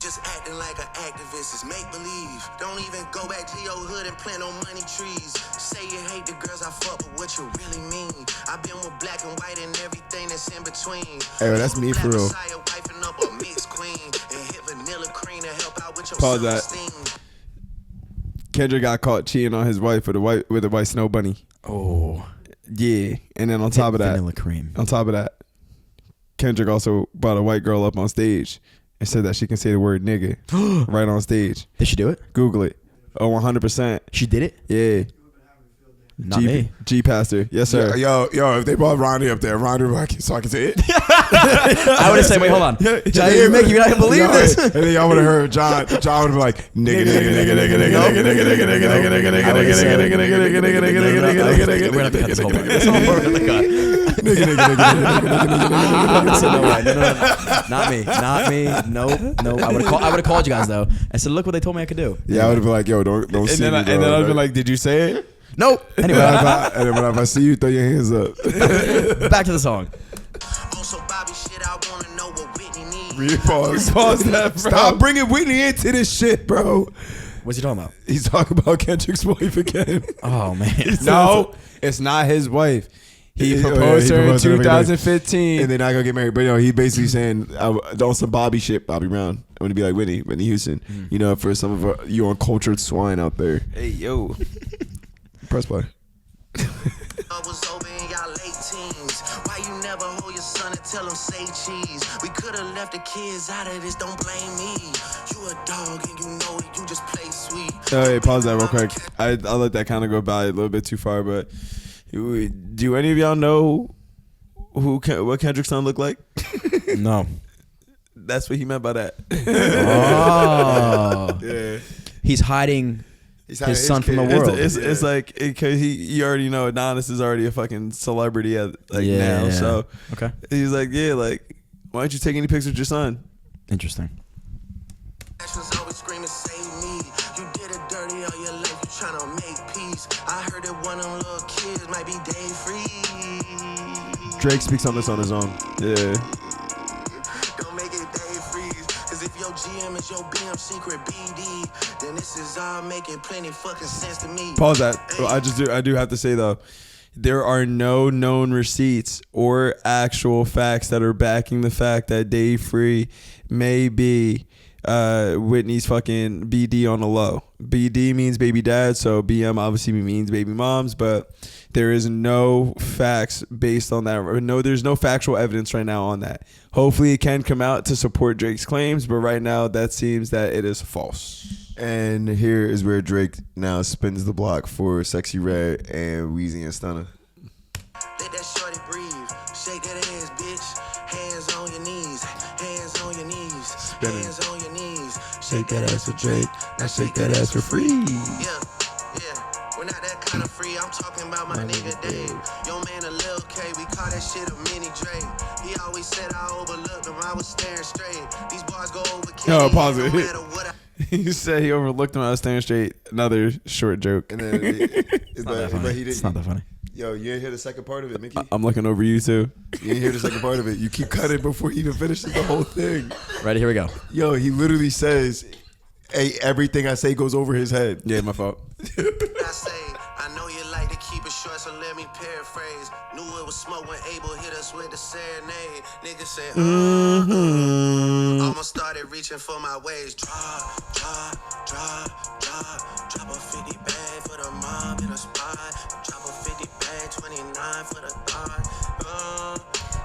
Just acting like an activist is make believe. Don't even go back to your hood and plant no money trees. Say you hate the girls I fuck, but what you really mean? I've been with black and white and everything that's in between. Hey, that's me for real. Up a mixed queen and hit vanilla cream to help out with your Pause that. self-esteem. Kendrick got caught cheating on his wife with a white snow bunny. Oh, Yeah, and then on top of that, vanilla cream. Kendrick also brought a white girl up on stage and said that she can say the word nigga right on stage. Did she do it? Google it. Oh, 100%. She did it? Yeah. Not me. G Pastor. Yes, sir. Yo, if they brought Ronnie up there, Ronnie would be like, so I can say it. I would have said, wait, hold on. Jair and Mickey, you're not going to believe Yo, this. And then y'all would have heard John. John would be like, nigga, nigga, nigga, nigga, nigga, nigga, nigga, nigga, nigga, nigga, nigga, nigga, nigga, nigga, nigga, nigga, nigga, nigga, We're going to have to cut this whole part. This whole part we're going to cut. nigga, nigga, nigga, So no way. No. Not me. Nope. I would have called you guys, though. I said, look what they told me I could do. Yeah, I would have been like, yo, don't And see then me, I'd have been bro. like, did you say it? Nope. Anyway, And then when I see you, throw your hands up. back to the song. On some Bobby shit, I wanna know what Whitney needs. Pause that, bro. Stop bringing Whitney into this shit, bro. What's he talking about? He's talking about Kendrick's wife again. Oh, man. No, it's not his wife. He Yeah, proposed he her in proposed to her. 2015. And they're not gonna get married. But you know, he's basically saying on some Bobby shit, Bobby Brown. I'm gonna be like Whitney Houston. You know, for some of you uncultured swine out there. Hey, yo. Press play. I was over in y'all late teens. Why you never hold your son and tell him say cheese? We could've left the kids out of this, don't blame me. You a dog and you know it, you just play sweet. Oh, hey, pause that real quick. I'll let that kind of go by a little bit too far, but do any of y'all know what Kendrick's son looked like? No. That's what he meant by that. Oh. Yeah. He's hiding his son from the world. It's like, because you already know Adonis is already a fucking celebrity now. So Okay. he's like, yeah, like, why don't you take any pictures with your son? Interesting. Actions always screaming, save me. You did it dirty all your life, you tryna make peace. I heard that one of them little kids might be day free. Drake speaks on this on his own. Yeah. Don't make it day freeze. Cause if your GM is your BM secret BD, then this is all making plenty fucking sense to me. Pause that. I do have to say though, there are no known receipts or actual facts that are backing the fact that Dave Free may be Whitney's fucking BD on the low. BD means baby dad, so BM obviously means baby moms, but there is no facts based on that. No, there's no factual evidence right now on that. Hopefully it can come out to support Drake's claims, but right now that seems that it is false. And here is where Drake now spins the block for Sexy Red and Weezy and Stunner. Let that shorty breathe. Shake that ass, bitch. Hands on your knees. Hands on your knees. Hands on your knees. Shake that ass for Drake. Now shake that ass for free. Yeah. We're not that kind of free. I'm talking about my nigga Dave. Yo man, a Lil K. We call that shit a mini Drake. He always said I overlooked him. I was staring straight. These bars go over. No, pause it. No matter what I He said he overlooked him. I was staring straight. Another short joke. And then It's not that funny. Yo, you didn't hear the second part of it, Mickey? I'm looking over you too. You didn't hear the second part of it. You keep cutting before he even finishes the whole thing. Ready? Here we go. Yo, he literally says, hey, everything I say goes over his head. Yeah, my fault. say. I know you like to keep it short, so let me paraphrase. Knew it was smoke when Abel hit us with the serenade. Niggas say, almost started reaching for my ways. Drop a 50 bag for the mob in a spot. Drop a 50 bag, 29 for the thought.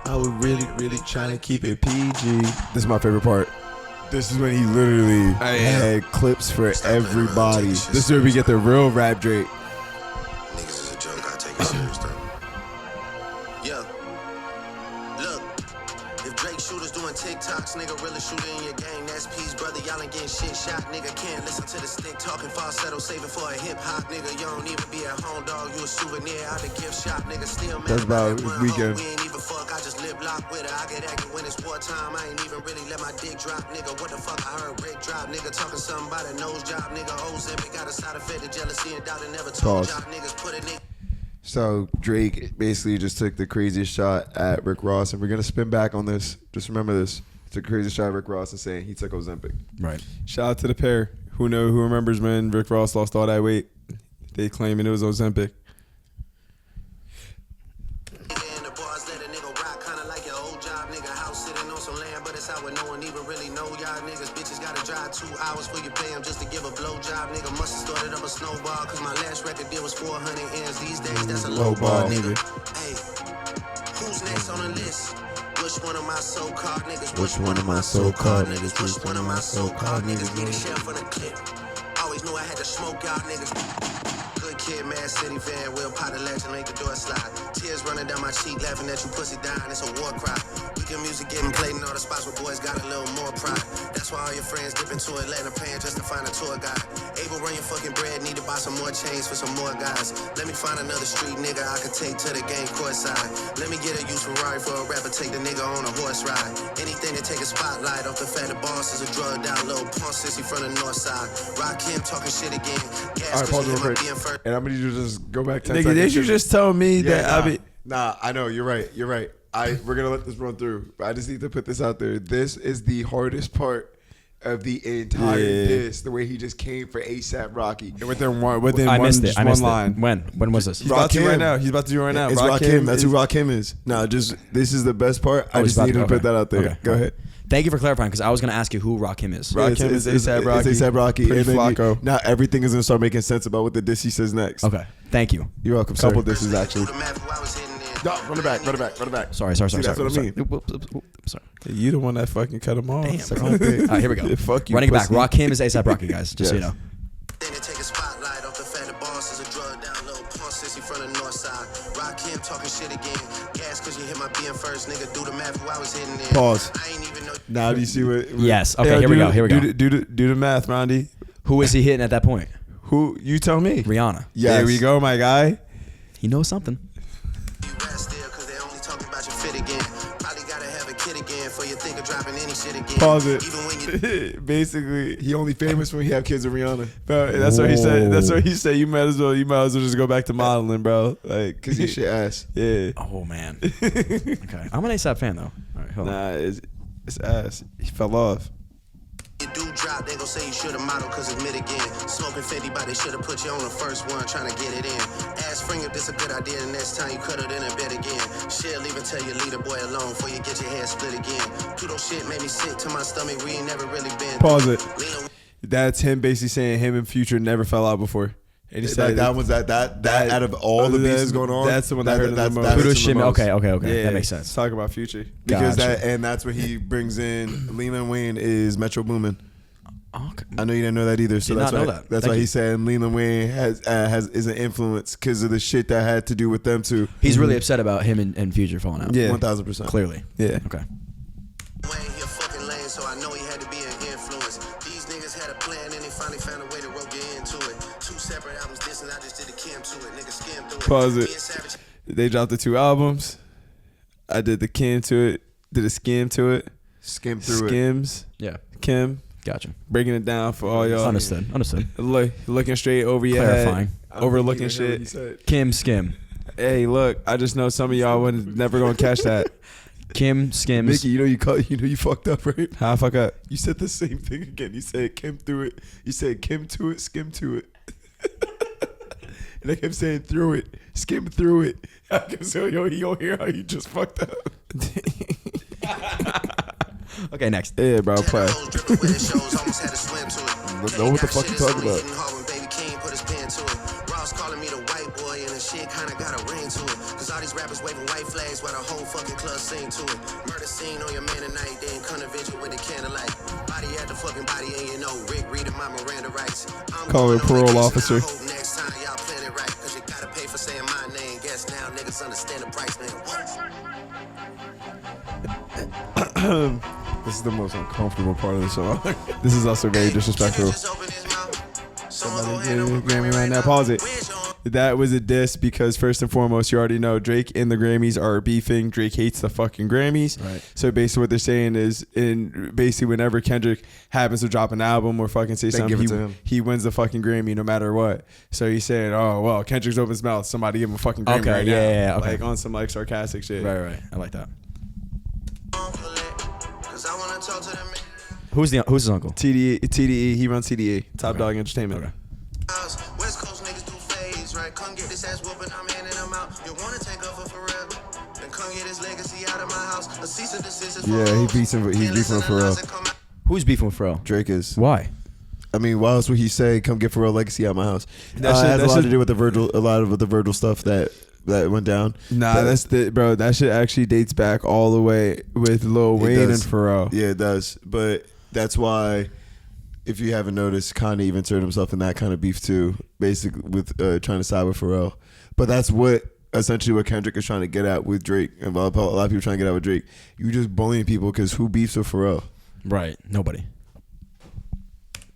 I was really trying to keep it PG. This is my favorite part. This is when he literally had clips for everybody. This is where we get the real rap Drake. Niggas is a joke, I take it serious though. Yeah. falsetto, saving for a hip hop nigga. You don't even be at home, dog. You a souvenir out the gift shop, nigga. Still mad That's about that one Weekend. hoe. We ain't even fuck. I just lip lock with her. I get active when it's wartime. I ain't even really let my dick drop, nigga. What the fuck? I heard Rick drop, nigga. Talking something about a nose job, nigga. Ozempic got a side effect of jealousy and doubt and never told Pause. y'all niggas put a nigga. So Drake basically just took the craziest shot at Rick Ross, and we're gonna spin back on this. Just remember this: he took the craziest shot at Rick Ross and saying he took Ozempic. Right. Shout out to the pair. Who remembers when Rick Ross lost all that weight? They claiming it was Ozempic. And the bars let a nigga rock, kinda like your old job, nigga. House sitting on some land, but it's out where no one even really know y'all niggas. Bitches gotta drive 2 hours for you pay them just to give a blow job, nigga. Must have started up a snowball, cause my last record deal was 400 M's. These days, that's a low ball, nigga. Hey, who's next on the list? Which one of my so-called niggas? Which one of my so-called niggas? Which one of my so-called niggas? Need a share for the clip. Always knew I had to smoke y'all niggas. Good kid, Mad City van, Will Potter legend, make the door slide. Tears running down my cheek, laughing at you pussy dying, it's a war cry. Weekend music getting played in all the spots where boys got a little more pride. That's why all your friends dip into Atlanta paying just to find a tour guide. Able run your fucking bread, need to buy some more chains for some more guys. Let me find another street nigga I could take to the game courtside. Let me get a used Ferrari for a rapper, take the nigga on a horse ride. Anything to take a spotlight off the fact the boss is a drugged out little punk sissy from the north side. Rock him talking shit again. Gas All right, pause real quick. being first. And I'm gonna need you to just go back 10 Nigga, seconds. did you just tell me Yeah, that I be? Nah, I know you're right. You're right. We're gonna let this run through. But I just need to put this out there. This is the hardest part of the entire diss. The way he just came for ASAP Rocky. Within one I missed it. I missed line. it. When was this? He's about to Rakim. right now. He's about to do it right now. It's Rakim. That's is- who Rakim is. Nah, just this is the best part. I he's just about needed to okay. put that out there. Okay. Go ahead. Thank you for clarifying, because I was going to ask you who Rakim is. Rakim is A$AP Rocky. It's A$AP Rocky. Pretty And then Flacco. now everything is gonna start making sense about what the diss he says next. Okay. Thank you. You're welcome. Sorry. Couple disses actually. Do the math, who I was hitting in. No, run it back. Run it back. Run it back. Sorry. See, that's what I mean. Sorry. You the one that fucking cut him off. Damn, Suck bro. my dick. All right, here we go. Yeah, fuck you, Running it back. pussy. Rakim is A$AP Rocky, guys. Just so you Yes. know. Then to take a spotlight off the fact the boss is a drugged down little punk sissy from the north side. Rock him talking shit again. Gas cause you hit my being first, nigga. Do the math, who I was hitting in. Pause. I ain't even know. Now do you see what? Yes. Okay, Yo, here we do go. the- Here we go. Do the math, Rondy. Who is he hitting at that point? Who you tell me? Rihanna. Yes. There we go, my guy. He knows something. You rest there cause they only talking about your fit again. Probably gotta have a kid again for you think of dropping any shit again. Pause it. Even when you Basically, He only famous when he have kids with Rihanna. bro, that's what he said. That's Whoa. what he said. You might as well just go back to modeling, bro. Like, Cause he shit ass. yeah. Oh, man. Okay. I'm an A$AP fan, though. All right, hold on. Nah, it's ass. He fell off. you do drop, they gon' say you should've modeled cause it's mid again. Smoking 50, but they should've put you on the first one trying to get it in. Ask Spring if this a good idea, the next time you cut it in a bed again. Shit, leave and tell your leader boy alone before you get your head split again. Pluto shit made me sick to my stomach, we ain't never really been. Pause it. Lean That's him basically saying him and Future never fell out before. And he Like said that was that out of all the pieces going on. That's the one I heard the most. Pluto the shit. most. Okay. Yeah, That makes sense. Let's talk about Future. Because Gotcha. that's when he brings in Leland Wayne is Metro Boomin. Okay. I know you didn't know that either, so Did that's not why know that. that's Thank why you. he said Leland Wayne is an influence because of the shit that had to do with them too. He's really upset about him and Future falling out. Yeah. 1000%. Clearly. Yeah. Okay. Wayne, he a fucking lame, so I know he had to be an influence. These niggas had a plan and they finally found a way to rope you into it. 2 separate albums, this and I just did a Kim to it. Nigga skimmed through it. Pause it. Being savage. They dropped the 2 albums. I did the Kim to it. Did a skim to it. Skim through it. Skims. Yeah. Kim. Gotcha. Breaking it down for all y'all. Understood. Looking straight over your Clarifying. head. Overlooking shit. Kim Skim. Hey, look. I just know some of y'all would never gonna catch that. Kim Skims. Mickey, you fucked up, right? How I fuck up? You said the same thing again. You said Kim through it. You said Kim to it, skim to it. And I kept saying through it, skim through it. I kept saying, yo, he don't hear how you just fucked up. Okay, next. Yeah, bro. Play. Hoes dripping with his shows, almost had to swim to it. Know what the fuck you talking Only about. hitting hard when Baby King put his pen to it. Ross calling me the white boy and the shit kinda got a ring to it. Cause all these rappers waving white flags while the whole fucking club sing to it. Murder scene on your man tonight, then come to vigil with the candlelight. Body at the fucking body and you know Rick reading my Miranda rights. I'm Call her going on parole vacation, officer. I hope next time y'all plan it right. Cause you gotta pay for saying my name. Guess now niggas understand the price, man. What? This is the most uncomfortable part of the song. This is also very disrespectful. Just open his mouth. Someone Grammy right now. Pause it. That was a diss because first and foremost, you already know Drake and the Grammys are beefing. Drake hates the fucking Grammys. Right. So basically what they're saying is, basically whenever Kendrick happens to drop an album or fucking say give it to something, him. he wins the fucking Grammy no matter what. So he's saying, oh, well, Kendrick's open his mouth. Somebody give him a fucking Grammy right now. Yeah, okay. Like on some like sarcastic shit. Right. I like that. Who's his uncle? TDE, he runs TDE, Top Dog Entertainment. Okay. West Coast niggas do phase, right? Come get this ass whooping, I'm handing them out. You wanna take over forever? Then come get this legacy out of my house. A cease and desist is Yeah, he's beefing with Pharrell. Who's beefing with Pharrell? Drake is. Why? I mean, why else would he say, "Come get Pharrell legacy out of my house"? That shit- has that a lot shit- to do with the Virgil, a lot of the Virgil stuff that went down. Nah, But- bro. That shit actually dates back all the way with Lil Wayne and does. Pharrell. Yeah, it does. But that's why, if you haven't noticed, Kanye even inserted himself in that kind of beef too, basically with trying to side with Pharrell. But that's essentially what Kendrick is trying to get at with Drake, and a lot of people trying to get at with Drake. You just bullying people because who beefs with Pharrell? Right. Nobody.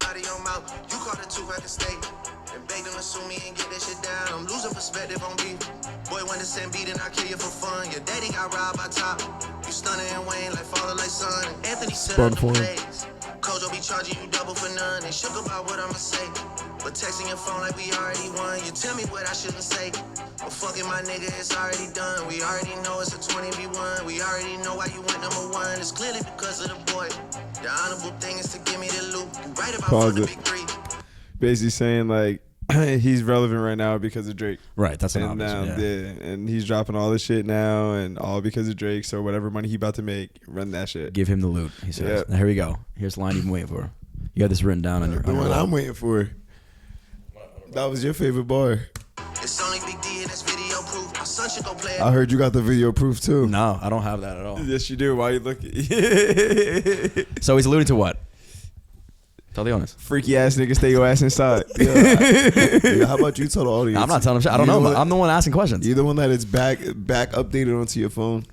out of your mouth. You caught a two-record state and begged them to sue me and get this shit down. I'm losing perspective on beef. Boy, when the same beat and I kill you for fun. Your daddy got robbed by Top. You stunning and Wayne like father like son. Anthony said up the plays. Kojo be charging you double for none. They shook about what I'ma say. But texting your phone like we already won. You tell me what I shouldn't say. But fucking my nigga, it's already done. We already know it's a 20v1. We already know why you went number one. It's clearly because of the boy. The honorable thing is to give me the loot. You right about Pause the it. big three. Basically saying like he's relevant right now because of Drake. Right. That's an And obvious. now, Yeah. and he's dropping all this shit now, and all because of Drake. So whatever money he about to make, run that shit. Give him the loot. He says. Yep. Now here we go. Here's the line you've been waiting for. You got this written down on your. The on your one wall. I'm waiting for. That was your favorite bar. It's only Big D in this video proof. My son should go play it. I heard you got the video proof too. No, I don't have that at all. Yes, you do. Why you looking? So he's alluding to what? Tell the honest. Freaky ass nigga, stay your ass inside. Yeah, how about you tell the audience? I'm not telling him shit. I don't You know. the one- I'm the one asking questions. You're the one that is back updated onto your phone.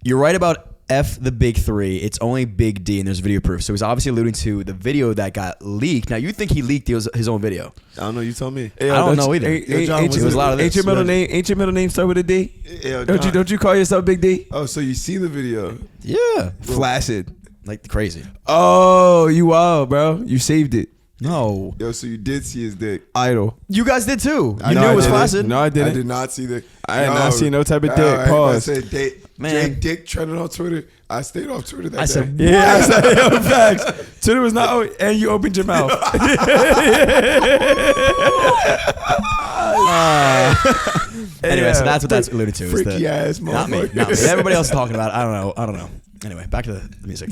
You're right about F the big three. It's only Big D, and there's video proof. So he's obviously alluding to the video that got leaked. Now you think he leaked his own video? I don't know. You tell me. I don't know either. Ain't, Yo, John, ain't, was you- it a lot of ain't this? your middle name start with a D? Yeah, Don't you call yourself Big D? Oh, so you see the video? Yeah, Flaccid. like crazy. Oh, you wild, bro. You saved it. No, Yo, so you did see his dick? Idol. you guys did too. I You know knew I it was didn't. flaccid. No, I didn't. I did not see the. I did not see no type of dick. All right, Pause. I said Man. Drake dick trending on Twitter. I stayed off Twitter that I day. said, Yeah, I said, yo, facts. Twitter was not, and you opened your mouth. Anyway, so that's what that's alluded to. is Freaky the- ass Not me. motherfucker. Not me. Everybody else is talking about it. I don't know. Anyway, back to the music.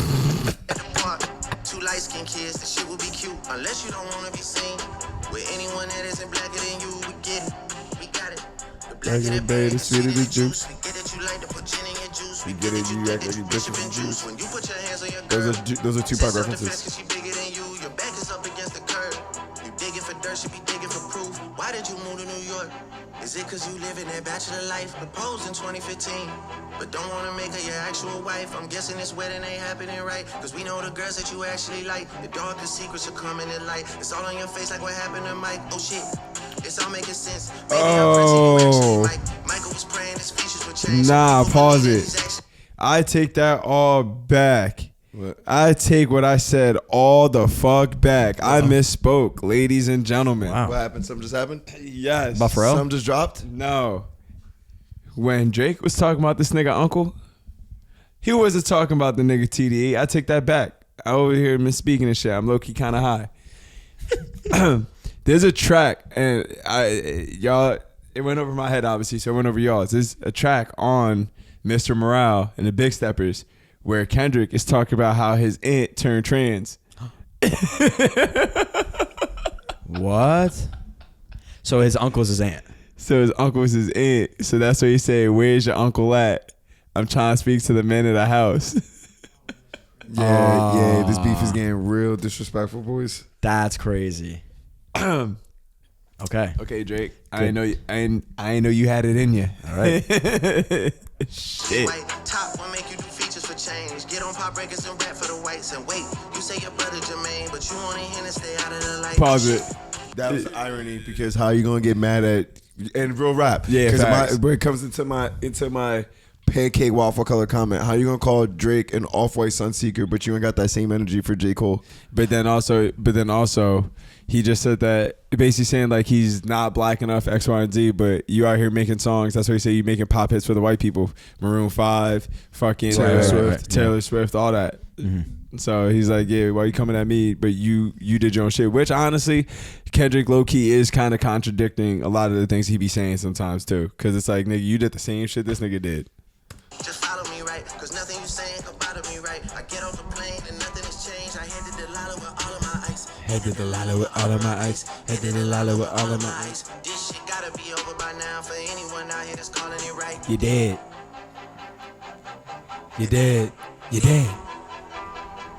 At the park, two light-skinned kids, the shit will be cute. Unless you don't wanna be seen with anyone that isn't blacker than you, we get it. We got it. The blacker the berry, the sweeter the juice. We get it, you like to put gin in your juice. We get it, you act like you bishop and juice. When you put your hands on your girl, Those are Tupac self-defense references. 'cause she bigger than you. Your back is up against the curb. You digging for dirt, she be digging for proof. Why did you move to New York? Is it cause you living that bachelor life? Proposed in 2015, but don't wanna make her your actual wife. I'm guessing this wedding ain't happening right, cause we know the girls that you actually like. The darkest secrets are coming to light. It's all on your face like what happened to Mike. Oh shit, it's all making sense. Baby, I'm pressing you actually Mike. Michael was praying his features would change. Nah, People pause believe it. he's actually- I take that all back. What? I take what I said all the fuck back. I misspoke, ladies and gentlemen. Wow. What happened? Something just happened? Yes. About Pharrell? Something just dropped? No. When Drake was talking about this nigga uncle, he wasn't talking about the nigga TDE. I take that back. I over here misspeaking and shit. I'm low key kind of high. There's a track, and y'all, it went over my head obviously, so it went over y'all's. There's a track on Mr. Morale and the Big Steppers where Kendrick is talking about how his aunt turned trans. What? So his uncle's his aunt. So his uncle was his aunt. So that's what he said, where's your uncle at? I'm trying to speak to the men in the house. Yeah, this beef is getting real disrespectful, boys. That's crazy. Okay. Okay, Drake. I didn't know you, I didn't know you had it in you. All right. Shit. White top will make you do features for change. Get on pop records and rap for the whites. And wait, you say your brother Jermaine, but you only here to stay out of the light. Pause it. That was the irony because how you gonna get mad at and real rap? Yeah, facts. when it comes into my pancake waffle color comment, how you gonna call Drake an off-white sunseeker, but you ain't got that same energy for J. Cole? But then also, he just said that basically saying like he's not black enough, X, Y, and Z. But you out here making songs. That's why he say you making pop hits for the white people. Maroon 5, fucking Taylor Swift, all that. Mm-hmm. So he's like, yeah, why you coming at me? But you did your own shit. Which honestly, Kendrick low key is kind of contradicting a lot of the things he be saying sometimes too. Because it's like, nigga, you did the same shit this nigga did. Just follow me, right? Cause nothing you saying could bother me, right? I get off the plane and nothing has changed. I headed to Lala with all of my ice. Headed to Lala with all of my ice. Headed to Lala with all of my ice. This shit gotta be over by now for anyone out here that's calling it right. You dead. You dead. You dead.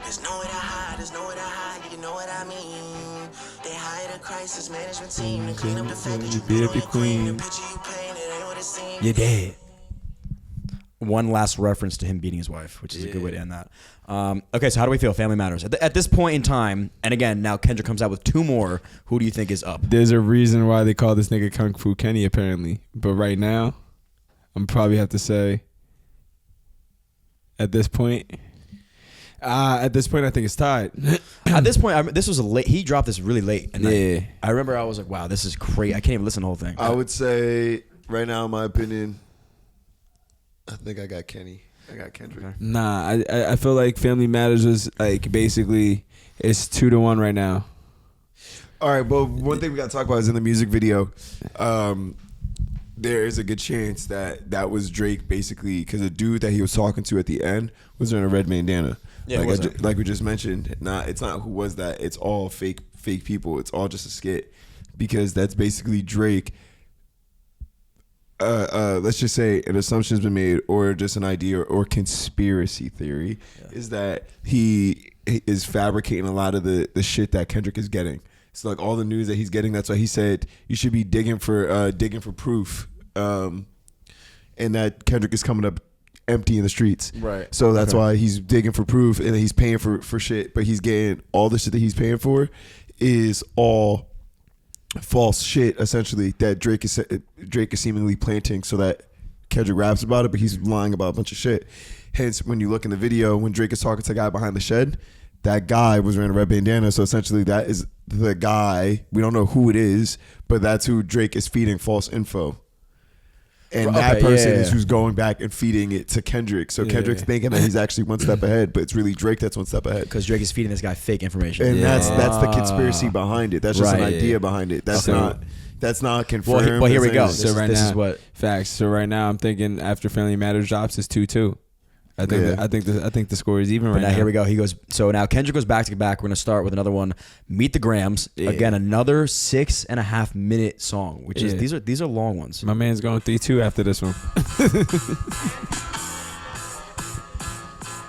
There's nowhere to hide, there's nowhere to hide, you know what I mean. They hired a crisis management team to clean up the fact that you beat up your queen. The picture you painted ain't what it seems. You dead. One last reference to him beating his wife, which is a good way to end that. Okay, so how do we feel? Family Matters. At this point in time, and again, now Kendrick comes out with 2 more. Who do you think is up? There's a reason why they call this nigga Kung Fu Kenny, apparently. But right now, I'm probably have to say, at this point, I think it's tied. At this point, this was he dropped this really late. And Yeah. I remember I was like, wow, this is great. I can't even listen to the whole thing. I would say right now, in my opinion, I think I got Kenny. I got Kendrick. Nah, I feel like Family Matters is like basically it's 2-1 right now. All right, but one thing we got to talk about is in the music video, there is a good chance that was Drake basically because the dude that he was talking to at the end was wearing a red bandana. Yeah, like we just mentioned, it's not who was that. It's all fake people. It's all just a skit because that's basically Drake. Let's just say an assumption's been made or just an idea or conspiracy theory is that he is fabricating a lot of the shit that Kendrick is getting. So like all the news that he's getting, that's why he said you should be digging for proof, and that Kendrick is coming up empty in the streets. Right. So that's why he's digging for proof and he's paying for shit, but he's getting all the shit that he's paying for is all false shit essentially that Drake is seemingly planting so that Kendrick raps about it, but he's lying about a bunch of shit. Hence, when you look in the video, when Drake is talking to the guy behind the shed, that guy was wearing a red bandana. So essentially, that is the guy. We don't know who it is, but that's who Drake is feeding false info. And that person is who's going back and feeding it to Kendrick. So Kendrick's thinking that he's actually one step ahead, but it's really Drake that's one step ahead. Because Drake is feeding this guy fake information. And that's the conspiracy behind it. That's just an idea behind it. That's not confirmed. Well, here we go. So This is what facts. So right now, I'm thinking after Family Matters drops, it's 2-2. I think the score is even right now. Here we go. He goes. So now Kendrick goes back to back. We're gonna start with another one. Meet the Grahms. Again, another 6.5 minute song. Which is these are long ones. My man's going 3-2 after this one.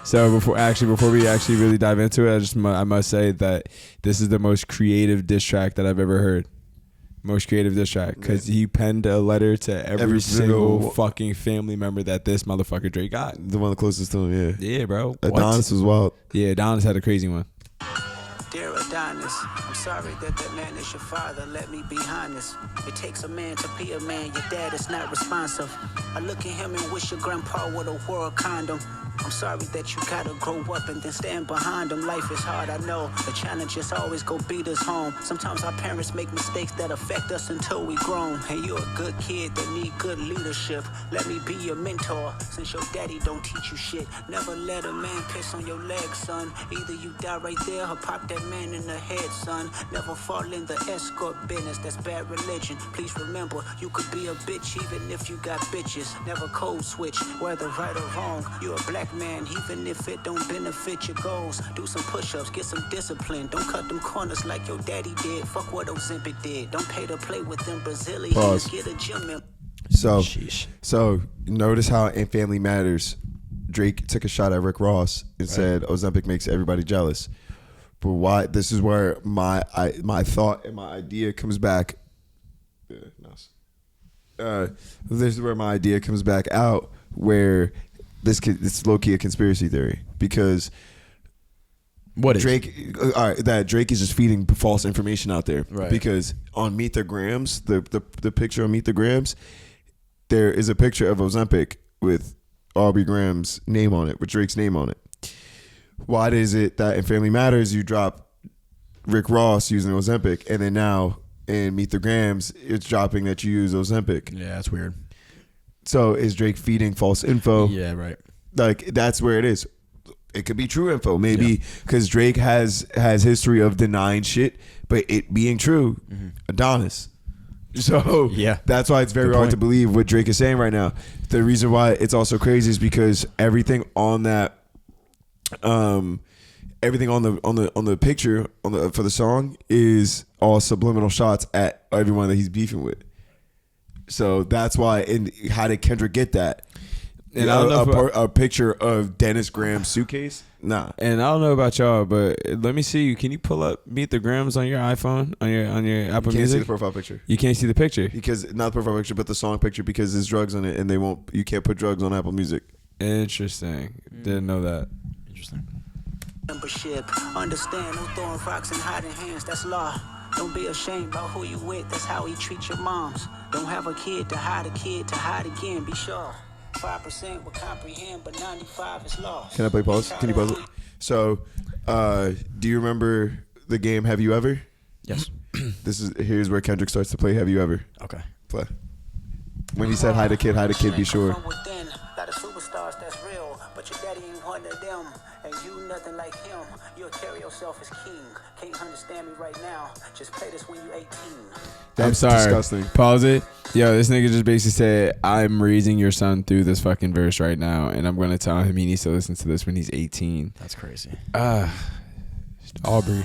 So before we actually really dive into it, I must say that this is the most creative diss track that I've ever heard. Most creative diss track because he penned a letter to every single fucking family member that this motherfucker Drake got. The one closest to him, yeah, bro. Adonis was wild. Yeah, Adonis had a crazy one. Dear Adonis, I'm sorry that man is your father. Let me be honest. It takes a man to be a man. Your dad is not responsive. I look at him and wish your grandpa would have wore a condom. I'm sorry that you gotta grow up and then stand behind them. Life is hard, I know. The challenges always go beat us home. Sometimes our parents make mistakes that affect us until we grown. And you're a good kid that need good leadership. Let me be your mentor, since your daddy don't teach you shit. Never let a man piss on your leg, son. Either you die right there or pop that man in the head, son. Never fall in the escort business, that's bad religion. Please remember, you could be a bitch even if you got bitches. Never code switch, whether right or wrong. You're a black man, even if it don't benefit your goals. Do some push-ups, get some discipline. Don't cut them corners like your daddy did. Fuck what Ozempic did. Don't pay to play with them Brazilians. Get a gym in. So notice how in Family Matters, Drake took a shot at Rick Ross and said Ozempic makes everybody jealous. But why? This is where my thought and my idea comes back. This is where my idea comes back out, where this is low-key a conspiracy theory, because What is Drake? All right, that Drake is just feeding false information out there. Right. Because on Meet the Grahms, the picture on Meet the Grahms, there is a picture of Ozempic with Aubrey Graham's name on it, with Drake's name on it. Why is it that in Family Matters you drop Rick Ross using Ozempic, and then now in Meet the Grahms it's dropping that you use Ozempic? Yeah, that's weird. So is Drake feeding false info? Yeah, right. Like that's where it is. It could be true info, maybe because Drake has history of denying shit, but it being true. Adonis. So Yeah. that's why it's very hard to believe what Drake is saying right now. The reason why it's also crazy is because everything on that, everything on the picture for the song is all subliminal shots at everyone that he's beefing with. So that's why. And how did Kendrick get that? And I don't know a picture of Dennis Graham's suitcase? Nah. And I don't know about y'all, but let me see you. Can you pull up Meet the Grahms on your iPhone, on your Apple You can't see Music? the profile picture. You can't see the picture. Because not the profile picture, but the song picture, because there's drugs on it, and you can't put drugs on Apple Music. Interesting. Didn't know that. Interesting. Membership, understand, no throwing rocks and hiding hands, that's law. Don't be ashamed about who you with, that's how he treats your moms. Don't have a kid to hide again, be sure. 5% will comprehend, but 95 is lost. Can I play pause? Can you pause it? So, do you remember the game Have You Ever? Yes. Here's where Kendrick starts to play Have You Ever. Okay. Play. When he said hide a kid, be sure. From within, lot of superstars that's real, but your daddy ain't one of them, and you nothing like him. You'll carry yourself as king. Can't understand me right now. Just play this when you 18. I'm That's sorry. disgusting. Pause it. Yo, this nigga just basically said, I'm raising your son through this fucking verse right now, and I'm going to tell him he needs to listen to this when he's 18. That's crazy. Aubrey.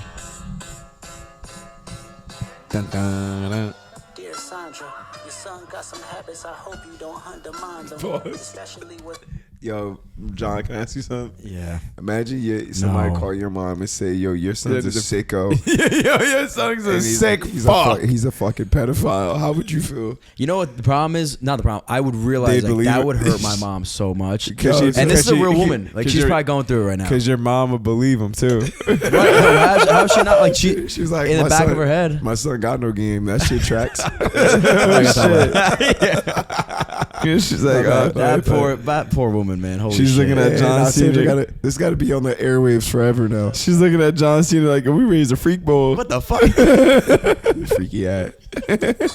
Dun, dun, dun. Dear Sandra, your son got some habits. I hope you don't undermine them. Pause. Especially with Yo, John, can I ask you something? Yeah. Imagine somebody No. call your mom and say, yo, your son's a sicko. Yo, your son's a And sick he's fuck. He's a fucking pedophile. How would you feel? You know what the problem is? Not the problem. I would realize They like, believe that it. would hurt my mom so much. Because she- And this is a because real she- woman. Like because she's you're- probably going through it right now. Because your mom would believe him too. Right? No, how's she not like she? She was like, in the "My back son- of her head. My son got no game. That shit tracks. She's like, That poor woman, man. Holy She's shit. looking at John Cena. This got to be on the airwaves forever now. She's looking at John Cena like, we raised a freak bowl. What the fuck? Freaky ass.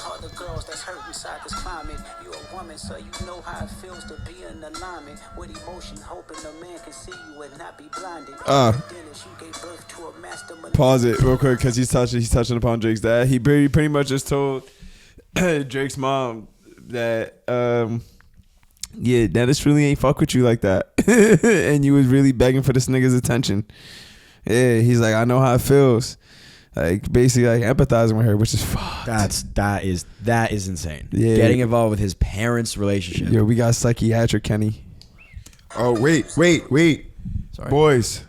all the girls that's hurt inside this climate. You a woman, so you know how it feels to be in alignment with emotion, hoping a man can see you and not be blinded. Dennis, you gave birth to a master Pause it real quick because he's touching upon Drake's dad. He pretty much just told Drake's mom that Dennis really ain't fuck with you like that, and you was really begging for this nigga's attention. Yeah, he's like, I know how it feels. Like basically like empathizing with her, which is fucked. That is insane. Yeah. Getting involved with his parents' relationship. Yo, we got psychiatric Kenny. Oh, wait. Sorry. Boys.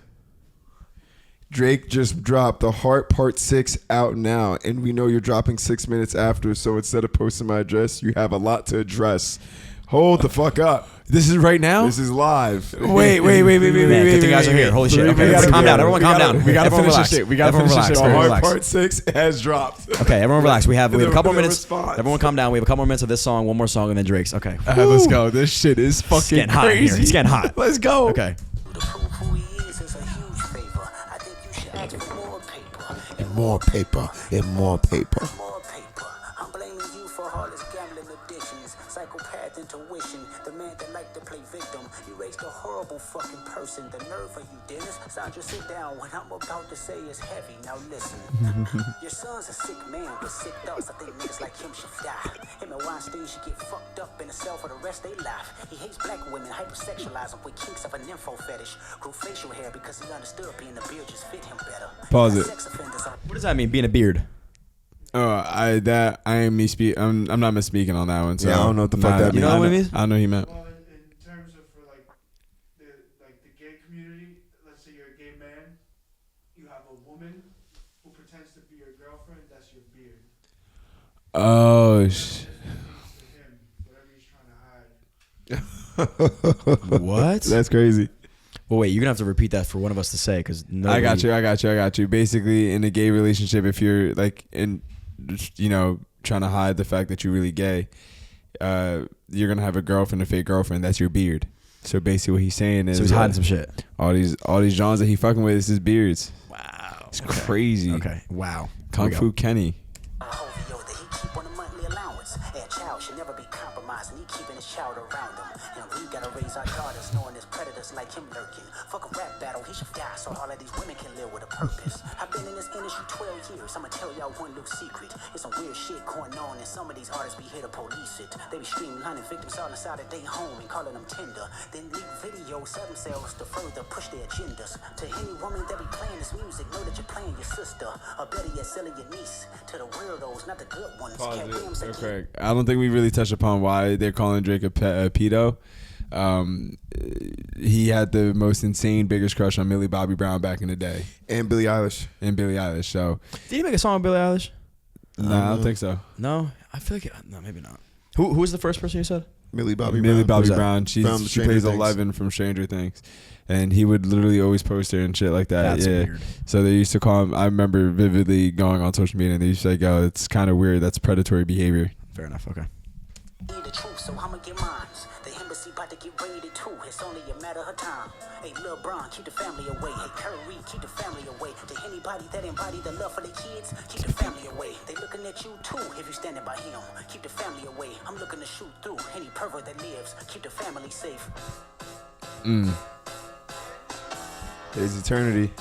Drake just dropped The Heart Part 6 out now, and we know you're dropping 6 minutes after, so instead of posting my address, you have a lot to address. Hold the fuck up. This is right now? This is live. Wait. Man, good thing guys are here. Holy shit. Okay, calm down. Everyone calm down. We gotta Everyone finish relax. this shit. We gotta Everyone finish this relax. shit. The Everyone Heart relax. Part 6 has dropped. Okay, everyone relax. We have a couple The minutes. response. Everyone calm down. We have a couple more minutes of this song, one more song, and then Drake's. Okay. All right, let's go. This shit is It's fucking getting hot in crazy. here. It's getting hot. Let's go. Okay. To prove who he is a huge favor. I think you should ask for more paper. And more paper. And more paper. More paper. I'm blaming you for all his gambling addictions, psychopath intuition, the man that liked to play victim. You raised a horrible fucking person. The nerve of you, Dennis. Sandra, sit down. What I'm about to say is heavy. Now listen. Your son's a sick man with sick thoughts. I think niggas like him should die. Him and Weinstein should get fucked up in a cell for the rest of their life. He hates black women, hypersexualize them with kinks of a nympho fetish. Grew facial hair because he understood being a beard just fit him better. Pause it. Sex offenders are What does that mean? Being a beard. I am I'm not misspeaking on that one. So Yeah, I don't know what the fuck that You know means. what it means? I know he meant. Well, in terms of for like the gay community, let's say you're a gay man, you have a woman who pretends to be your girlfriend. That's your beard. Oh, That's to him, whatever he's trying to hide. What? that's crazy. Well, wait, you're gonna have to repeat that for one of us to say because I got you. Basically, in a gay relationship, if you're like trying to hide the fact that you're really gay, you're gonna have a girlfriend, a fake girlfriend. That's your beard. So basically, what he's saying is, so he's hiding some shit. All these Johns that he fucking with is his beards. Wow, it's crazy. Okay, wow. Kung Fu Kenny. OVO that he keep on a monthly allowance. A child should never be compromised, and he keeping his child around him. And we gotta raise our daughters knowing there's predators like him lurking. Fuck a rap battle, he should die so all of these women can live with a purpose. I've been in this industry 12 years, I'ma tell y'all one little secret. It's some weird shit going on, and some of these artists be here to police it. They be streaming hunting victims all inside of their home and calling them tender. Then leak videos of themselves to further push their agendas. To any woman that be playing this music, know that you're playing your sister. Or better yet, selling your niece. To the weirdos, not the good ones. Okay. I don't think we really touched upon why they're calling Drake a pedo. He had the most insane biggest crush on Millie Bobby Brown back in the day, and Billie Eilish. So did he make a song with Billie Eilish? No, I don't think so. No, I feel like no, maybe not. Who was the first person you said? Millie Bobby Brown. She plays 11 from Stranger Things, and he would literally always post her and shit like that. That's weird. So they used to call him. I remember vividly going on social media and they used to say, "Oh, it's kind of weird. That's predatory behavior." Fair enough. Okay. The truth, so I'ma get mines. The embassy about to get raided too. It's only a matter of time. Hey, Lil Bron, keep the family away. Hey, Curry, keep the family away. To anybody that embody the love for the kids, keep the family away. They looking at you too if you're standing by him. Keep the family away. I'm looking to shoot through any pervert that lives. Keep the family safe. His eternity.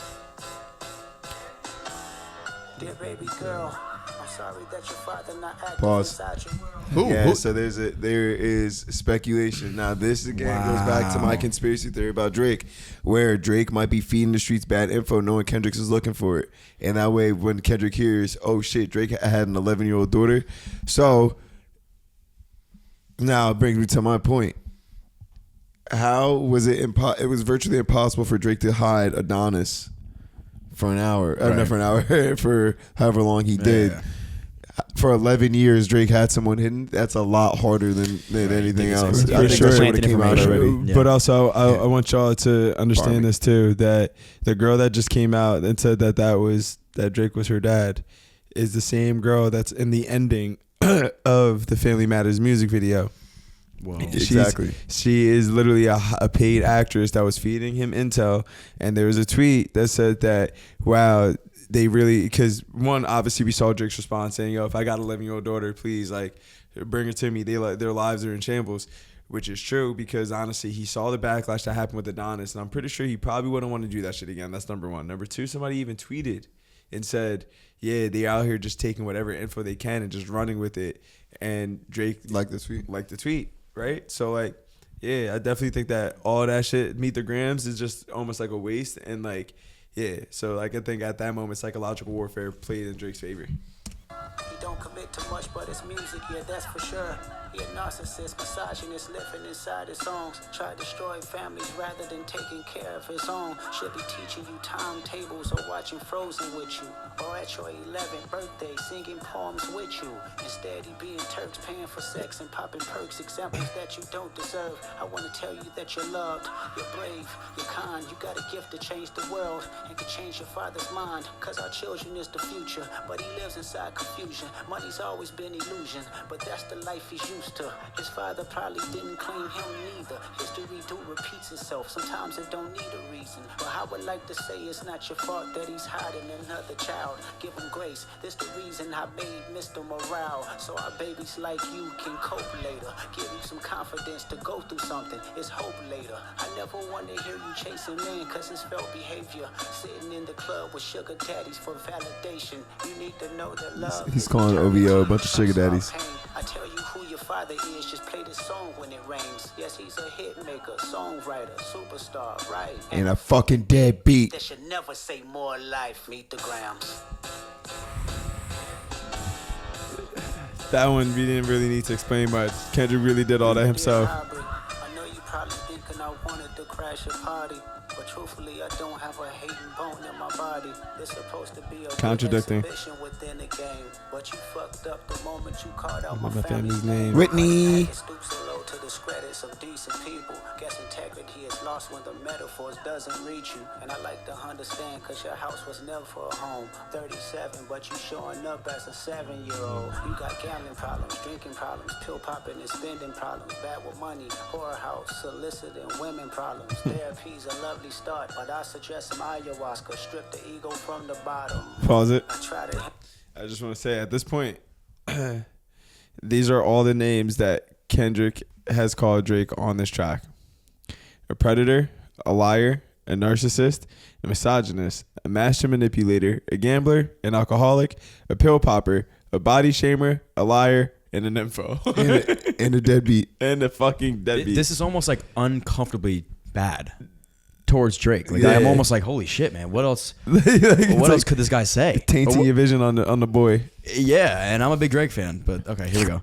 Dear baby girl, I'm sorry that your father not acting Pause. inside your world. Yeah, so there is speculation. Now this again goes back to my conspiracy theory about Drake, where Drake might be feeding the streets bad info, knowing Kendrick is looking for it, and that way when Kendrick hears, oh shit, Drake had an 11-year-old daughter, so now it brings me to my point. How was it? It was virtually impossible for Drake to hide Adonis for an hour, not for an hour, for however long he did. Yeah. For 11 years, Drake had someone hidden. That's a lot harder than anything else. For I think sure. that shit would've came out already. Yeah. But also, I want y'all to understand this too, that the girl that just came out and said that Drake was her dad is the same girl that's in the ending of the Family Matters music video. Whoa. Exactly. She is literally a paid actress that was feeding him intel, and there was a tweet that said that, wow, they really, because one, obviously we saw Drake's response saying, yo, if I got an 11-year-old daughter, please, like, bring her to me. Their lives are in shambles, which is true, because honestly, he saw the backlash that happened with Adonis, and I'm pretty sure he probably wouldn't want to do that shit again. That's number one. Number two, somebody even tweeted and said, yeah, they out here just taking whatever info they can and just running with it. And Drake Like the tweet. Right? So, like, yeah, I definitely think that all that shit, Meet the Grahms, is just almost like a waste. And, like, yeah. So, like, I think at that moment, psychological warfare played in Drake's favor. He don't commit to much, but it's music, yeah, that's for sure. He a narcissist, misogynist, living inside his songs. Try to destroy families rather than taking care of his own. Should be teaching you timetables or watching Frozen with you. Or at your 11th birthday, singing poems with you. Instead, he being Turks, paying for sex and popping perks. Examples that you don't deserve. I want to tell you that you're loved, you're brave, you're kind. You got a gift to change the world and can change your father's mind. Cause our children is the future, but he lives inside confusion. Money's always been illusion, but that's the life he's used to. His father probably didn't claim him neither. History do repeats itself. Sometimes it don't need a reason. But I would like to say it's not your fault that he's hiding another child. Give him grace. This the reason I made Mr. Morale. So our babies like you can cope later. Give you some confidence to go through something. It's hope later. I never want to hear you chasing men cause it's felt behavior. Sitting in the club with sugar daddies for validation. You need to know that love. He's calling OVO a bunch of sugar daddies. I tell you who your father is, just play this song when it rains. Yes, he's a hit maker, songwriter, superstar, right? And a fucking deadbeat. That should never say more life. Meet the Grahms. That one, we didn't really need to explain much. Kendrick really did all that himself. I know you probably thinking I wanted to crash your party. But truthfully, I don't have a hating bone in my body. It's supposed to be a Contradicting. exhibition within the game. But you fucked up the moment you called out my My family's family's name. name. Whitney. It stoops so low to discredits of decent people. Guess integrity is lost when the metaphors doesn't reach you. And I like to understand, cause your house was never for a home. 37, but you showing up as a 7-year-old. You got gambling problems, drinking problems, pill popping and spending problems. Bad with money, whorehouse, soliciting women problems. Therapy's a lovely start, but I suggest some ayahuasca. Strip the ego from the bottom. Pause it. I try to... I just want to say at this point, these are all the names that Kendrick has called Drake on this track: a predator, a liar, a narcissist, a misogynist, a master manipulator, a gambler, an alcoholic, a pill popper, a body shamer, a liar, and an info. And a deadbeat. And a fucking deadbeat. This is almost like uncomfortably bad towards Drake. Like Yeah. I'm almost like, holy shit, man. What else? Like, What else could this guy say? tainting your vision on the boy. Yeah, and I'm a big Drake fan, but okay, here we go.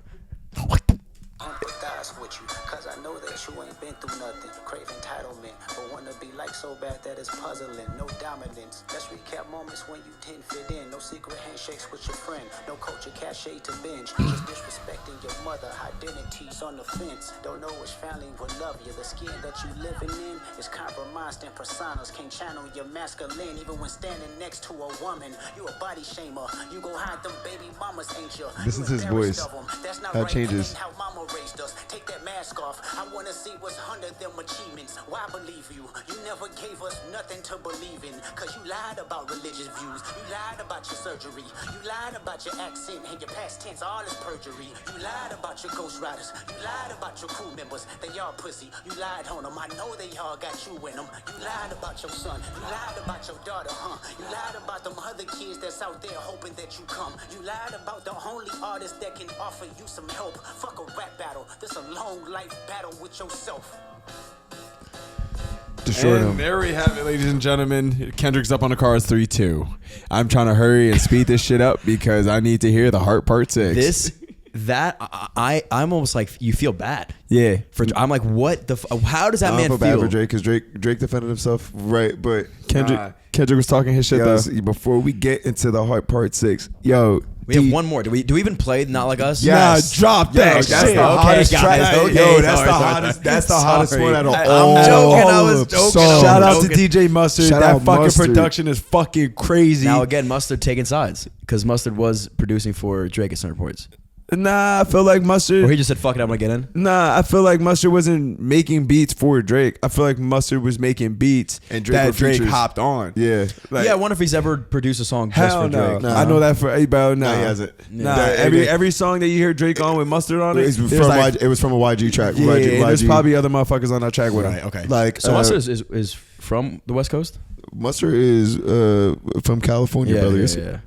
empathize with you, cause I know that you ain't been through nothing. Crave entitlement, but wanna be like so bad that it's puzzling. No dominance. Let's recap moments when you didn't fit in. No secret handshakes with your friend. No culture cachet to binge. Just disrespecting your mother. Identities on the fence. Don't know which family will love you. The skin that you living in is compromised in personas. Can't channel your masculine even when standing next to a woman. You a body shamer. You go hide them baby mamas, ain't you? Listen You to his embarrassed voice. of 'em. That's not How it right. changes. That ain't how mama raised us. Take that mask off. I wanna see what's under them achievements. Why believe you? You never gave us nothing to believe in. Cause you lied about religious views. You lied about your surgery. You lied about your accent and your past tense. All is perjury. You lied about your ghost riders. You lied about your crew members. They all pussy. You lied on them. I know they all got you in them. You lied about your son. You lied about your daughter, huh? You lied about them other kids that's out there hoping that you come. You lied about the only artist that can offer you some help. Fuck a rap battle. This a long life battle with yourself. Destroyed And him. there we have it, ladies and gentlemen. Kendrick's up on the cards 3-2. I'm trying to hurry and speed this shit up because I need to hear the Heart Part 6. I'm almost like, you feel bad. Yeah. I'm like, what the? How does that I man don't feel bad feel? for Drake because Drake defended himself right, but Kendrick was talking his shit yo, though. before we get into the Heart Part 6, yo, We have one more. Do we even play Not Like Us? Yes. Nah, drop that Yo, that's shit. the hottest guys, track. okay, Yo, that's sorry, the sorry, hottest. sorry. That's the hottest Sorry. one out of I'm all. joking, I was of joking. songs. Shout out to Joking. DJ Mustard. Shout That out fucking Mustard. production is fucking crazy. Now again, Mustard taking sides because Mustard was producing for Drake at some reports. Nah, I feel like Mustard. Or he just said, "Fuck it, I'm gonna get in." Nah, I feel like Mustard wasn't making beats for Drake. I feel like Mustard was making beats And Drake that with Drake features. hopped on. Yeah. Like, Yeah, I wonder if he's ever produced a song just hell for no. Drake. Nah. I know that for bro. Nah, No, he hasn't. Nah, That- every song that you hear Drake on with Mustard on it, It was, there's from like, it was from a YG track. yeah, YG, and there's YG. probably other motherfuckers on that track with him. Right. Okay. like So Mustard is from the West Coast. Mustard is from California, brothers. Yeah.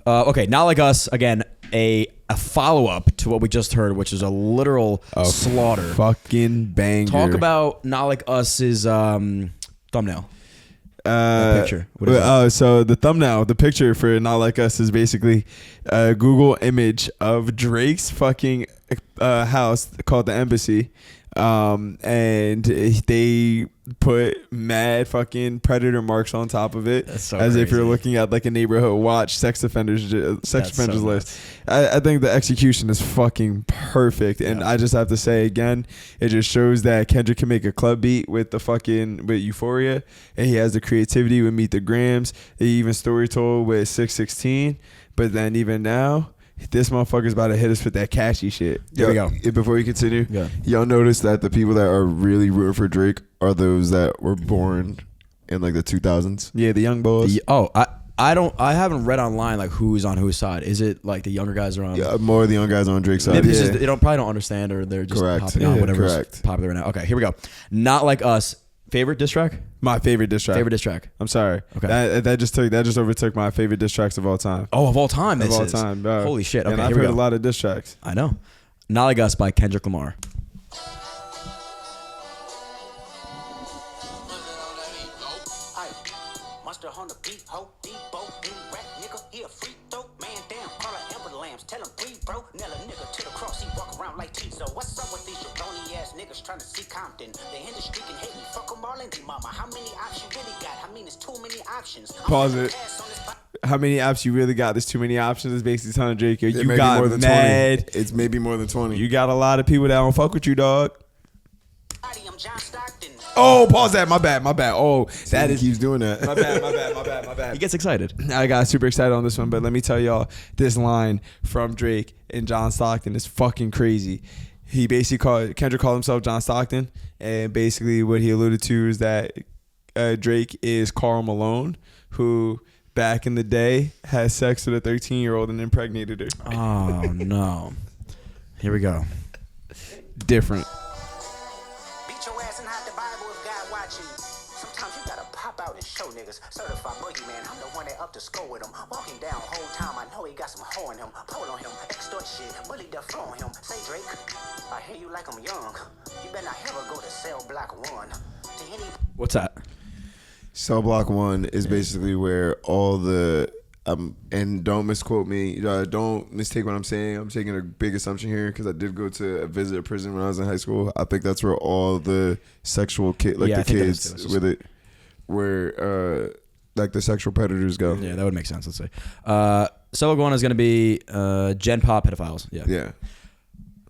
Okay, Not Like Us again. A follow up to what we just heard, which is a literal slaughter. Fucking banger. Talk about Not Like Us's thumbnail. Picture. What is it? So the thumbnail, the picture for Not Like Us is basically a Google image of Drake's fucking house called the Embassy. And they put mad fucking predator marks on top of it, That's so as if you're crazy. looking at like a neighborhood watch sex offenders That's so list. I think the execution is fucking perfect, and I just have to say again, it just shows that Kendrick can make a club beat with with Euphoria, and he has the creativity with Meet the Grahms. He even story told with 616, but then even now, this motherfucker's about to hit us with that cashy shit. There we go. Before you continue, Yeah. y'all notice that the people that are really rooting for Drake are those that were born in like the 2000s. Yeah, the young boys. I haven't read online like who's on whose side. Is it like the younger guys are on? Yeah, more of the young guys on Drake's side. Maybe it's Yeah. just, they probably don't understand, or they're just Correct. hopping on Yeah, whatever's correct. popular right now. Okay, here we go. Not Like Us. Favorite diss track? My favorite diss track. Favorite diss track. I'm sorry. Okay. That just overtook my favorite diss tracks of all time. Oh, of all time. Of This all is. time, bro. Holy shit. Okay, and I've here we heard go. a lot of diss tracks. I know. Not Like Us by Kendrick Lamar. Mustard on the beat, ho, Debo, new rap nigga, he a free throw, man down, call her Amber Lambs, tell him breathe, bro, nail a nigga to the cross, he walk around like Tizo. What's up with these jabroni ass niggas trying to see Compton? The industry can hate me, fuck them all, Lindy mama. How many options you really got? I mean, it's too many options. Pause it. How many apps you really got? There's too many options. It's basically telling Drake, yo, It you may be got more than mad. 20. It's maybe more than 20. You got a lot of people that don't fuck with you, dog. I'm John Stockton. Oh, pause that. My bad. Oh, that he is. keeps doing that. My bad. He gets excited. I got super excited on this one, but let me tell y'all, this line from Drake and John Stockton is fucking crazy. He basically Kendrick called himself John Stockton, and basically what he alluded to is that Drake is Karl Malone, who back in the day had sex with a 13-year-old and impregnated her. Oh no. Here we go. Different. Beat your ass and hide the Bible if God watching. Sometimes you gotta pop out and show niggas. Certified boogeyman, I'm the one that up to score with him. Walking down whole time, I know he got some hoe in him. Pull on him, extort shit, bully the flow on him. Say Drake, I hear you like I'm young. You better not ever go to cell block 1. To any What's that? Cell Block 1 is basically where all the and don't misquote me. Don't mistake what I'm saying. I'm taking a big assumption here because I did go to visit a prison when I was in high school. I think that's where all the sexual the I think that is kids too. with it, where like the sexual predators go. Yeah, that would make sense. Let's say. Cell Block 1 is going to be Gen Pop pedophiles. Yeah. Yeah.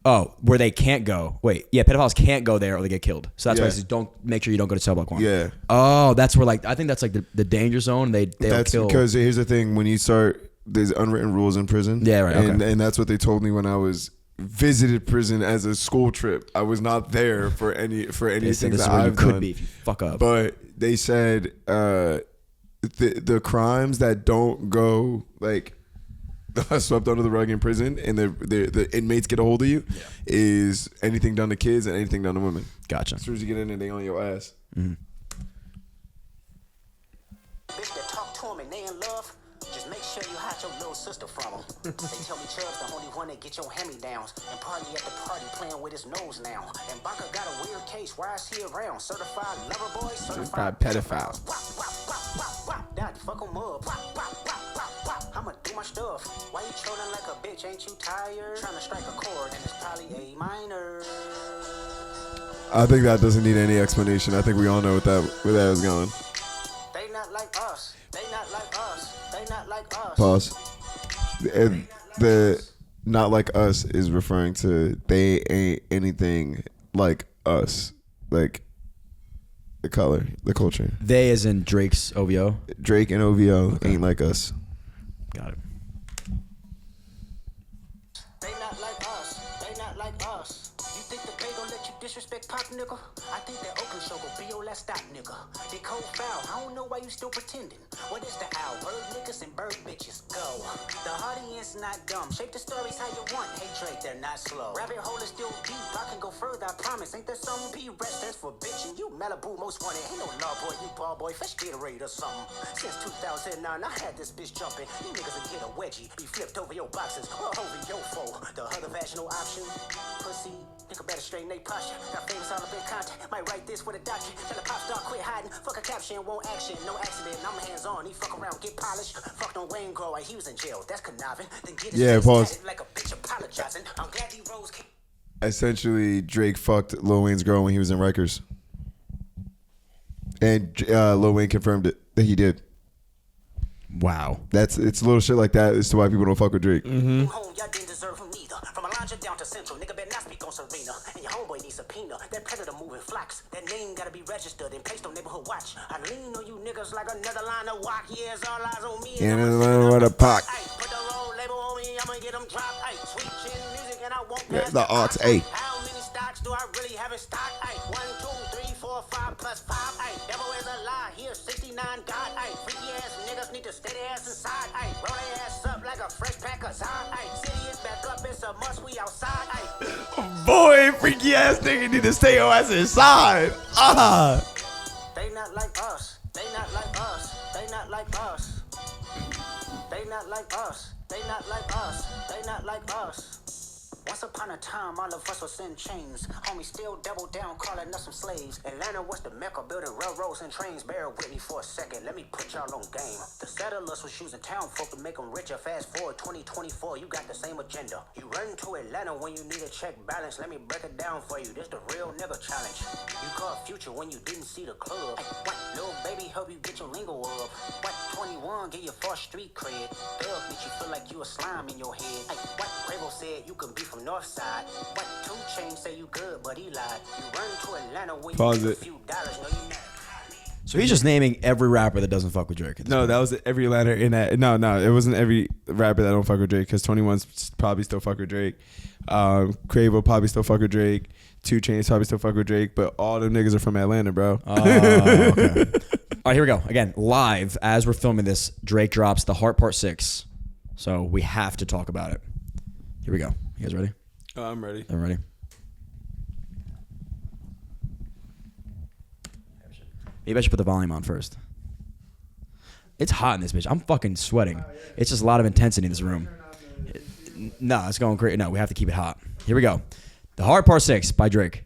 Oh, where they can't go. Wait, yeah, pedophiles can't go there or they get killed. So that's why Yeah. it says don't make sure you don't go to Cell Block 1. Yeah. Oh, that's where I think that's like the danger zone. They'll That's kill. because here's the thing: when you start, there's unwritten rules in prison. Yeah, right, And, okay. and that's what they told me when I was visited prison as a school trip. I was not there for anything they said this is that where you I've could done. be if you fuck up. But they said the crimes that don't go like swept under the rug in prison and the inmates get a hold of you is anything done to kids and anything done to women. Gotcha. As soon as you get in there, they on your ass. Mm-hmm. bitch that talk to him and they in love, just make sure you hide your little sister from him. They tell me Chubb's the only one that get your hand-me-downs and party at the party playing with his nose now. And Baka got a weird case, why is he around? Certified lover boy, certified pedophile. Wop, wop, wop, wop, wop. Dad, fuck him up. Wop, wop, wop, wop, wop. I'ma do my stuff. Why you trolling like a bitch? Ain't you tired? Trying to strike a chord and it's probably A minor. I think that doesn't need any explanation. I think we all know where that is going. They not like us. They not like us. They not like us. Pause. The not like us is referring to they ain't anything like us, like the color, the culture. They as in Drake's OVO. Drake and OVO ain't like us. Got it. They not like us. They not like us. You think the Bay gon' let you disrespect Pop, nigga? I think that Oakland show gon' be your last stop, nigga. They cold foul. I don't know why you still pretending. What is the owl? Bird niggas and bird bitches. Go. The audience not dumb. Shape the stories how you want. Hey Drake, they're not slow. Rabbit hole is still deep. I can go further, I promise. Ain't there some B-rest that's for bitching? You Malibu most wanted. Ain't no law boy, you ball boy. Fresh Gatorade or something. Since 2009, I had this bitch jumping. You niggas will get a wedgie. Be flipped over your boxes or over your foe. The other vaginal option. Pussy. Nigga better straighten they posture. Got famous all up in contact. Might write this with a doctor. Tell a pop star quit hiding. Fuck a caption, won't action. No accident. I'm hands on. He fuck around, get polished. Fucked on Wayne Grow. He was in jail. That's conniving. Then get his face pause. tatted like a bitch apologizing. I'm glad he rose. Essentially, Drake fucked Lil Wayne's girl when he was in Rikers, and Lil Wayne confirmed it that he did. Wow. It's little shit like that as to why people don't fuck with Drake. Home, y'all didn't deserve him neither. From Alondra down to Central, nigga better not speak on Serena. And your homeboy needs subpoena. That predator moving flocks. That name gotta be registered and placed on neighborhood watch. I lean on you niggas like another line of walk. Yeah, it's all eyes on me. And it's what a pock. Put the roll label on me, I'ma get them dropped. Sweet chin music and I won't Yeah, pass the aux, ay. How many stocks do I really have in stock? 1, 2, 3, 4, 5 plus 5. Devil is a lie. Here 69 God. Freaky ass niggas need to stay their ass inside. Roll their ass up like a fresh pack of Zod. City is back up, it's a must, we outside. Boy, freaky ass nigga need to stay your ass inside. They not like us. They not like us. They not like us. They not like us. They not like us. They not like us. Once upon a time, all of us was in chains. Homie still double down, calling us some slaves. Atlanta was the mecca, building railroads and trains. Bear with me for a second, let me put y'all on game. The settlers was using town folk to make them richer. Fast forward 2024, you got the same agenda. You run to Atlanta when you need a check balance. Let me break it down for you, this the real nigga challenge. You caught Future when you didn't see the club. What, little baby, help you get your lingo up. What, 21, get your first street cred. Thug make you feel like you a slime in your head. What, Quavo said you can be from North Side. What, 2 Chainz say you good, but he lied. You run to Atlanta when Pause you need it. a few dollars, no you not. So he's just naming every rapper that doesn't fuck with Drake. No, that was every letter in that. No, it wasn't every rapper that don't fuck with Drake, because 21's probably still fuck with Drake. Quavo probably still fuck with Drake. 2 Chainz probably still fuck with Drake, but all them niggas are from Atlanta, bro. Okay. All right, here we go. Again, live as we're filming this, Drake drops The Heart Part 6. So we have to talk about it. Here we go. You guys ready? I'm ready. I'm ready. Maybe I should put the volume on first. It's hot in this bitch. I'm fucking sweating. It's just a lot of intensity in this room. No, it's going great. No, we have to keep it hot. Here we go. The Heart Part 6 by Drake.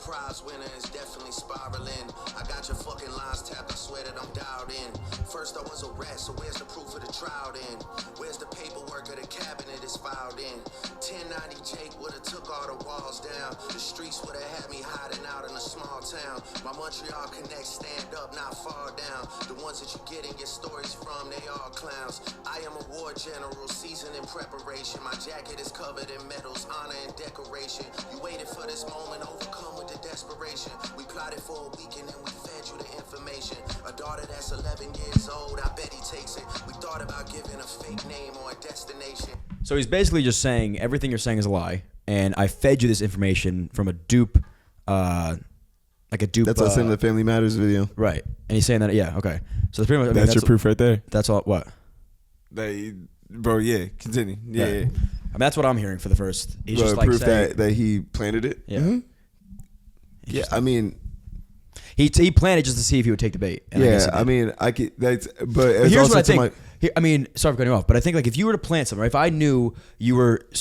Prize winner is definitely spiraling. I got your fucking lines tapped, I swear that I'm dialed in. First I was a rat, so where's the proof of the trial then? Where's the paperwork of the cabinet is filed in? 1090 Jake would've took all the walls down. The streets would've had me hiding out in a small town. My Montreal connects stand up, not fall down. The ones that you getting your stories from, they all clowns. I am a war general, seasoned in preparation. My jacket is covered in medals, honor and decoration. You waited for this moment, overcome with the desperation. We plotted for a week and then we fed you the information. A daughter that's 11 years old, I bet he takes it. We thought about giving a fake name or a destination. So he's basically just saying everything you're saying is a lie, and I fed you this information from a dupe, like a dupe. That's us in the Family Matters video. Right, and he's saying that. Yeah, okay. So that's pretty much. I mean, That's your proof right there. That's all. What? Bro, yeah, continue. Yeah. I mean, that's what I'm hearing for the first. He's Bro, just like proof saying, that he planted it. Yeah. Mm-hmm. Yeah, I mean, he planned it just to see if he would take the bait. And yeah, I mean, I could. That's but it's here's also what I to think. my. I mean, sorry for cutting you off, but I think like if you were to plant something, right? If I knew you were a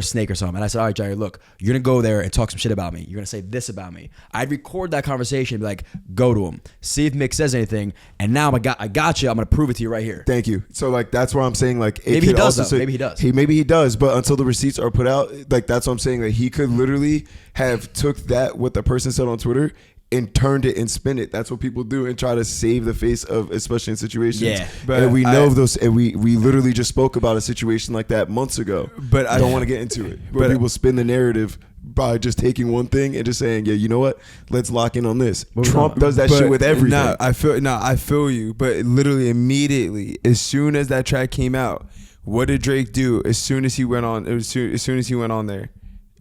snake or something, and I said, all right, Jair, look, you're gonna go there and talk some shit about me. You're gonna say this about me. I'd record that conversation, and be like, go to him, see if Mick says anything, and now I got you. I'm gonna prove it to you right here. Thank you. So like that's where I'm saying like it Maybe he could does, also though. say- Maybe he does. Maybe he does, but until the receipts are put out, like that's what I'm saying. Like he could literally have took that what the person said on Twitter and turned it and spin it. That's what people do and try to save the face of, especially in situations. Yeah, but and we know of those, and we literally just spoke about a situation like that months ago. But I don't want to get into it. But people spin the narrative by just taking one thing and just saying, yeah, you know what? Let's lock in on this. Trump does that shit with everything. Nah, I feel you. But literally immediately, as soon as that track came out, what did Drake do? As soon as he went on, as soon as he went on there,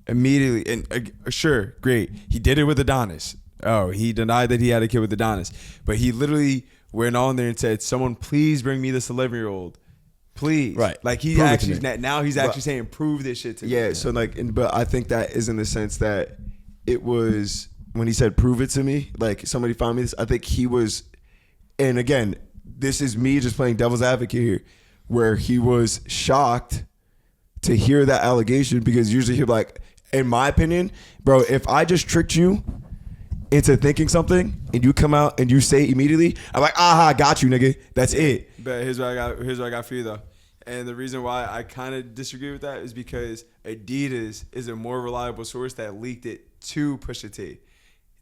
immediately, and sure, great, he did it with Adonis. Oh, he denied that he had a kid with Adonis, but he literally went on there and said, "Someone, please bring me this 11-year-old, please." Right. Like he Prove it actually to me. now he's actually saying, "Prove this shit to me." Yeah, so like, but I think that is in the sense that it was when he said, "Prove it to me," like somebody found me this. I think he was, and again, this is me just playing devil's advocate here, where he was shocked to hear that allegation because usually he'd be like, in my opinion, bro, if I just tricked you into thinking something and you come out and you say immediately, I'm like, aha, got you, nigga. That's it. But here's what I got for you though. And the reason why I kind of disagree with that is because Adidas is a more reliable source that leaked it to Pusha T.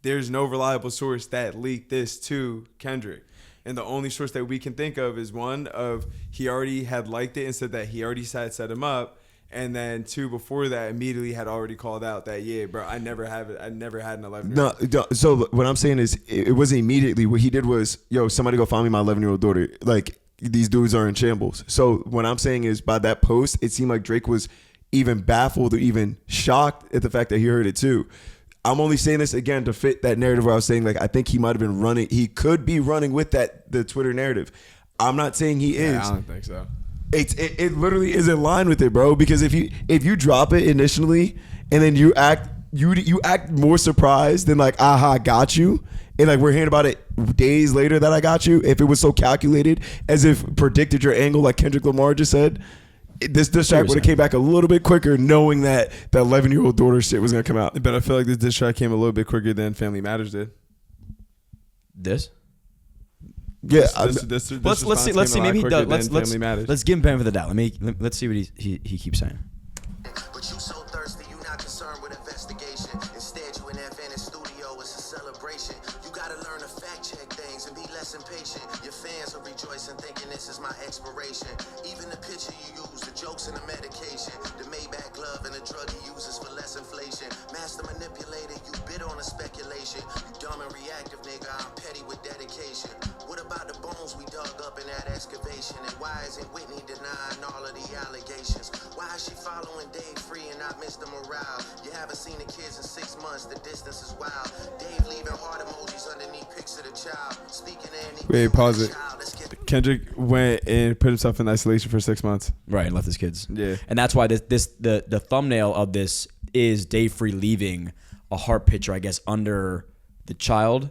There's no reliable source that leaked this to Kendrick. And the only source that we can think of is one of he already had liked it and said that he already set him up. And then 2 before that immediately had already called out that, yeah, bro, I never had an 11-year-old. No, so what I'm saying is it wasn't immediately. What he did was, yo, somebody go find me my 11-year-old daughter. Like, these dudes are in shambles. So what I'm saying is by that post, it seemed like Drake was even baffled or even shocked at the fact that he heard it too. I'm only saying this again to fit that narrative where I was saying, like, I think he might have been running. He could be running with the Twitter narrative. I'm not saying he is. I don't think so. It literally is in line with it, bro. Because if you drop it initially and then you act you act more surprised than like, aha, I got you. And like we're hearing about it days later that I got you. If it was so calculated, as if predicted your angle, like Kendrick Lamar just said, this track would have came back a little bit quicker, knowing that the 11-year-old daughter shit was gonna come out. But I feel like this diss track came a little bit quicker than Family Matters did. This? Yeah, let's see. Maybe let's give him benefit of the doubt. Let's see what he keeps saying. But you so thirsty, you not concerned with investigation. Instead, you in that Venice studio, it's a celebration. You gotta learn to fact check things and be less impatient. Your fans are rejoicing, thinking this is my expiration. Even the picture you use, the jokes and the medication, the Maybach glove and the drug he uses for less inflation. Master manipulator, you bid on a speculation. You dumb and reactive, nigga. I'm petty with dedication. What about the bones we dug up in that excavation? And why isn't Whitney denying all of the allegations? Why is she following Dave Free and not Mr. Morale? You haven't seen the kids in 6 months, the distance is wild. Dave leaving heart emojis underneath pics of the child. Speaking to any Wait, pause it. Kendrick went and put himself in isolation for 6 months. Right, and left his kids. Yeah. And that's why the thumbnail of this is Dave Free leaving a heart picture, I guess, under the child.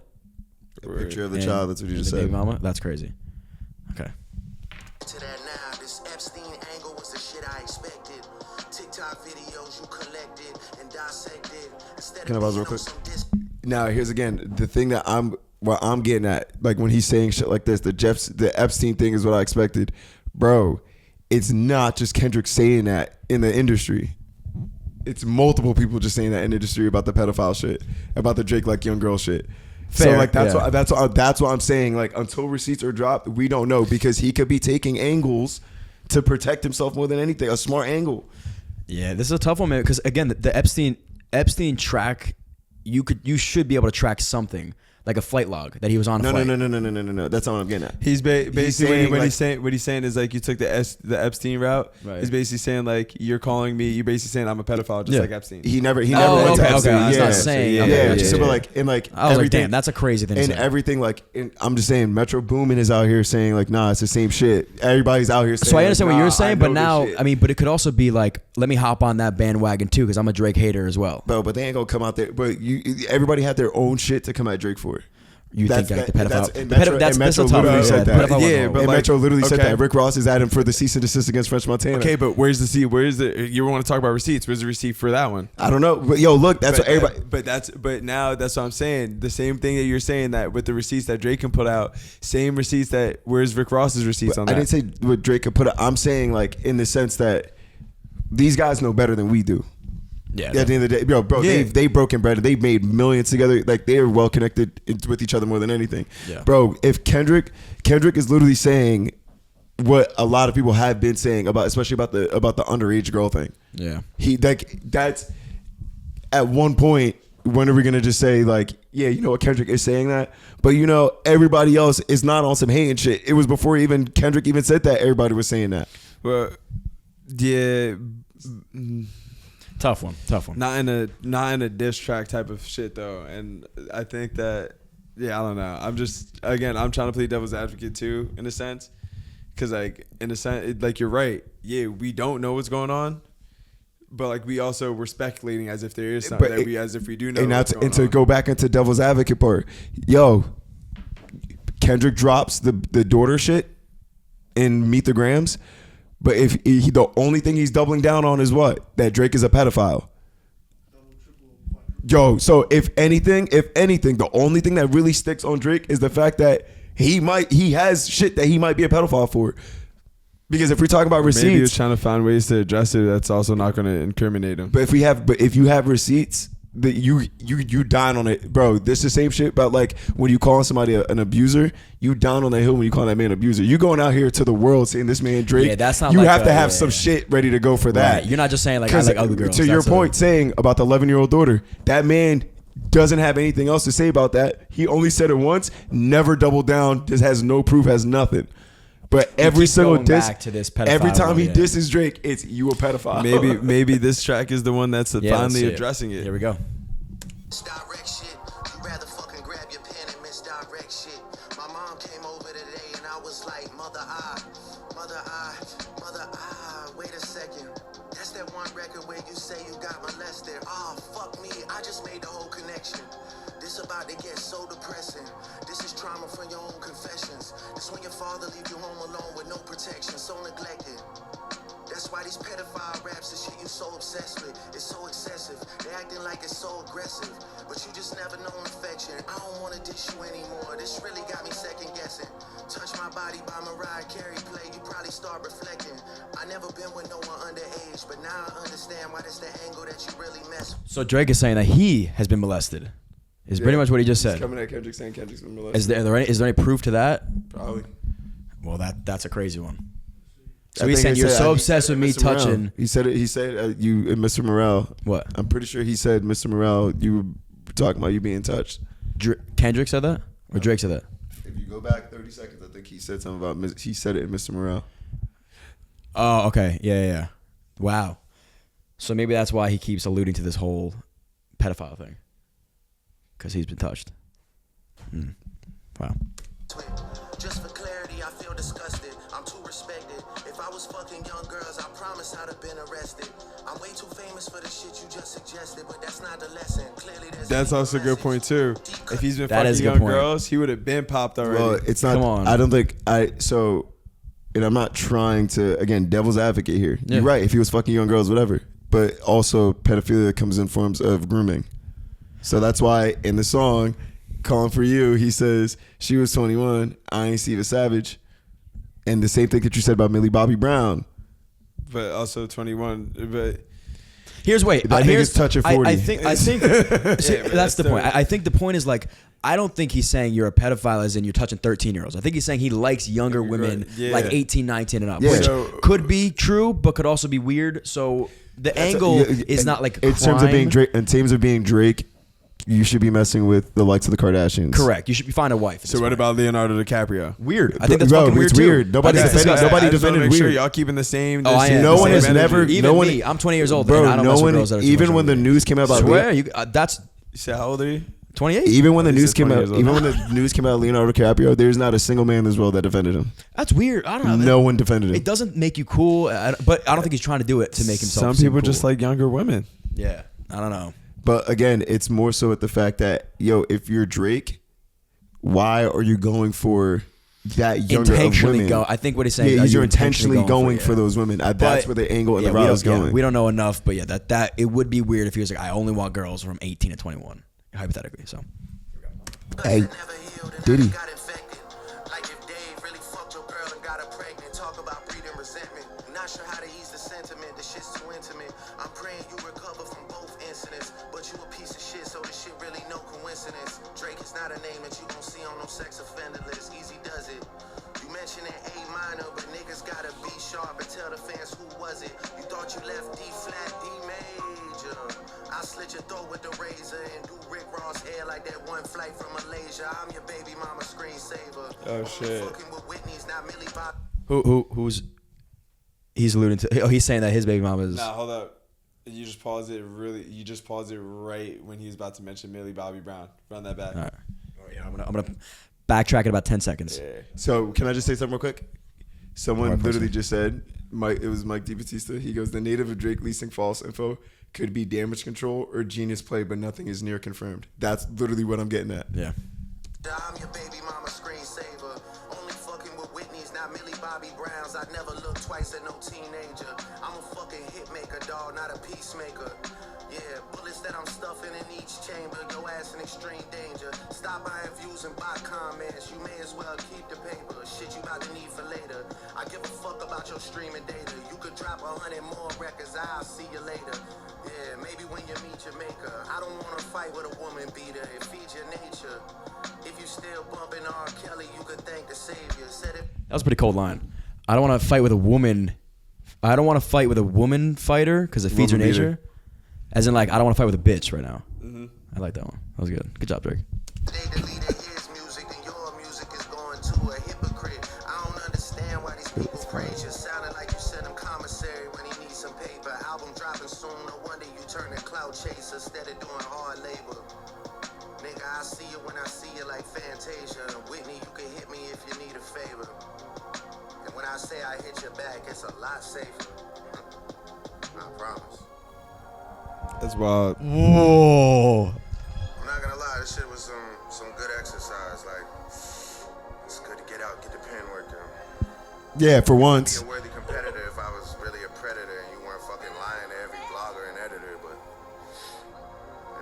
A picture of the child, that's what you just said. Baby mama? That's crazy. Okay. To that now, this Epstein angle was the shit I expected. TikTok videos you collected and dissected. Can I pause real quick? Now, here's again the thing that I'm getting at. Like when he's saying shit like this, the Epstein thing is what I expected, bro. It's not just Kendrick saying that in the industry. It's multiple people just saying that in the industry about the pedophile shit, about the Drake like young girl shit. Fair, so like that's what I'm saying. Like until receipts are dropped, we don't know, because he could be taking angles to protect himself more than anything. A smart angle. Yeah, this is a tough one, man. Because again, the Epstein track, you should be able to track something. Like a flight log that he was on. No. That's not what I'm getting at. He's basically saying, what he's saying is like you took the Epstein route. Right. He's basically saying like you're calling me. You're basically saying I'm a pedophile, just like Epstein. He never went to okay. Epstein. He's not saying. So but like in like I was everything, like, damn, that's a crazy thing. And to say. everything like I'm just saying, Metro Boomin is out here saying like, nah, it's the same shit. Everybody's out here saying. So I understand like, what you're saying, but now shit. I mean, but it could also be like, let me hop on that bandwagon too, because I'm a Drake hater as well. But they ain't gonna come out there. But everybody had their own shit to come at Drake for. You think like the pedophile? And Metro literally said that. Yeah, but Metro literally said that. Rick Ross is at him for the cease and desist against French Montana. Okay, but where's the receipt? Where's the? You want to talk about receipts? Where's the receipt for that one? I don't know. But yo, look, that's what everybody. But now that's what I'm saying. The same thing that you're saying that with the receipts that Drake can put out, same receipts that. Where's Rick Ross's receipts on that? I didn't say what Drake could put out. I'm saying like in the sense that these guys know better than we do. Yeah. At the end of the day, bro, yeah. they broken bread. They made millions together. Like they are well connected with each other more than anything. Yeah. Bro, if Kendrick is literally saying what a lot of people have been saying about, especially about the underage girl thing. Yeah. That's at one point. When are we gonna just say like, yeah, you know what, Kendrick is saying that, but you know everybody else is not on some hate and shit. It was before even Kendrick even said that. Everybody was saying that. Well, yeah. Tough one. Not in a diss track type of shit though, and I think that I don't know. I'm trying to play devil's advocate too in a sense, because like in a sense, like you're right. Yeah, we don't know what's going on, but like we're speculating as if there is something as if we do know. And to go back into devil's advocate part, yo, Kendrick drops the daughter shit in Meet the Grahms. But if the only thing he's doubling down on is what? That Drake is a pedophile. Yo, so if anything, the only thing that really sticks on Drake is the fact that he has shit that he might be a pedophile for. Because if we're talking about receipts, maybe he's trying to find ways to address it that's also not going to incriminate him. But if you have receipts, that you dine on it, bro. This is the same shit about like when you call somebody an abuser, you down on the hill when you call that man an abuser. You going out here to the world saying this man Drake. Yeah, that's not. You like have to have some shit ready to go for that. Right. You're not just saying like I like ugly girls. To your point, saying about the 11-year-old daughter, that man doesn't have anything else to say about that. He only said it once, never doubled down. Just has no proof, has nothing. But every single diss, every time he disses Drake, it's you a pedophile. Maybe this track is the one that's finally addressing it. Here we go. Misdirect shit. You rather fucking grab your pen and misdirect shit. My mom came over today and I was like, mother, wait a second. That's That's that one record where you say you got molested. Oh, fuck me, I just made the whole connection. This about to get so depressing. This is trauma from your own confessions. This when your father leave you home alone with no protection, so neglected. That's why these pedophile raps and shit you so obsessed with. It's so excessive. They acting like it's so aggressive. But you just never known affection. I don't wanna dish you anymore. This really got me second guessing. Touch My Body by Mariah Carey play. You probably start reflecting. I never been with no one underage, but now I understand why that's the angle that you really mess with. So Drake is saying that he has been molested. Is pretty much what he just He's said. coming at Kendrick saying Kendrick's been molested. Is there any proof to that? Probably. Well, that's a crazy one. So I he's think saying he you're said- so he obsessed said with me Mr. Morale. touching. He said it. He said you and Mr. Morale. What? I'm pretty sure he said Mr. Morale. You were talking about you being touched. Kendrick said that, or Drake said that? If you go back 30 seconds, I think he said something about. He said it in Mr. Morale. Oh, okay. Yeah. Wow. So maybe that's why he keeps alluding to this whole pedophile thing, because he's been touched. Wow. Just for clarity, I feel disgusted. I'm too respected. If I was fucking young girls, I promise I'd have been arrested. I'm way too famous for the shit you just suggested, but that's not the lesson. Clearly, That's also a good point too. If he's been That is fucking a good young point. girls, he would have been popped already. Well, it's not. Come on. I don't think and I'm not trying to, again, devil's advocate here. Yeah. You're right. If he was fucking young girls, whatever. But also, pedophilia comes in forms of grooming. So that's why in the song, Calling For You, he says, she was 21, I ain't Steve a Savage. And the same thing that you said about Millie Bobby Brown. But also 21. But Here's That nigga's touching 40. I think see, that's the point. I think the point is like, I don't think he's saying you're a pedophile as in you're touching 13-year-olds. I think he's saying he likes younger women, Yeah. like 18, 19 and up, Yeah. which So- could be true, but could also be weird. So the angle is not like in terms of being crime. Drake. In terms of being Drake, you should be messing with the likes of the Kardashians. Correct. You should find a wife. at so this what point. about Leonardo DiCaprio? Weird. I think that's Bro, fucking weird it's too. weird. Nobody I think defended- that's nobody I just wanna defended make sure weird. y'all keeping the same. Oh, I am. No one Same has energy. never. Even no one. me. I'm 20 years old. Bro, and I don't no mess with one. girls that are too Even much when the older. news came out about Swear, that's You said how old are you? 28. even when the He news said came 20 out, years old. even when the news came out, Leonardo DiCaprio, there's not a single man in this world that defended him. That's weird. I don't know. No one defended him. It doesn't make you cool, but I don't think he's trying to do it to make himself. Some seem people cool. just like younger women. Yeah, I don't know. But again, it's more so at the fact that if you're Drake, why are you going for that younger of Intentionally women? go. I think what he's saying. Yeah, is you're intentionally going it, for yeah. those women. That's But- where the angle and Yeah, the route is going. we don't know enough, but yeah, that it would be weird if he was like, I only want girls from 18 to 21, hypothetically. So Hey, Never healed and Diddy. I got infected. Like if Dave really fucked your girl and got her pregnant. Talk about breeding resentment. Not sure how to ease the sentiment. The shit's too intimate. I'm praying you recover from both incidents. But you a piece of shit, so this shit really no coincidence. Drake is not a name that you gon' see on no sex offender list. Easy does it. You mentioned an A minor, but niggas gotta be sharp and tell the fans who was it. You thought you left D flat, D major. I slit your throat with the razor and do Rick Ross hair like that one flight from Malaysia. I'm your baby mama screensaver. Oh, shit. Fucking with Whitney's not Millie Bob. who's he's alluding to? Oh, he's saying that his baby mama is. Nah, hold up. You just paused it right when he was about to mention Millie Bobby Brown. Run that back. All right. Oh, yeah, I'm gonna backtrack in about 10 seconds. So can I just say something real quick? Someone Alright, literally please. just said, it was Mike DiBattista. He goes, the native of Drake leasing false info could be damage control or genius play, but nothing is near confirmed. That's literally what I'm getting at. Yeah. I'm your baby mama screensaver. Only fucking with Whitney's, not Millie Bobby Brown's. I'd never look twice at no teenager. I'm a fucking hit maker, dog, not a peacemaker. Yeah, bullets that I'm stuffing in each chamber. Your ass in extreme danger. Stop buying views and bot comments. You may as well keep the paper. Shit you about to need for later. I give a fuck about your streaming data. You could drop 100 more records. I'll see you later. Yeah, maybe when you meet your maker. I don't wanna fight with a woman beater. It feeds your nature. If you still bumping R. Kelly, you could thank the savior. Said it. That was a pretty cold line. I don't want to fight with a woman. I don't want to fight with a woman fighter because it feeds her Woman beater. nature. As in, like, I don't want to fight with a bitch right now. I like that one. That was good. Good job, Drake. They deleted his music and your music is going to a hypocrite. I don't understand why these people praise you. Sounded like you sent him commissary when he needs some paper. Album dropping soon. No wonder you turn a clout chaser instead of doing hard labor. Nigga, I see you when I see you like Fantasia. Whitney, you can hit me if you need a favor. And when I say I hit your back, it's a lot safer. I Promise. That's wild. Whoa. I'm not gonna lie, this shit was some good exercise. Like, it's good to get out, get the pen working. Yeah, for Be once. a worthy competitor if I was really a predator and you weren't fucking lying to every blogger and editor, but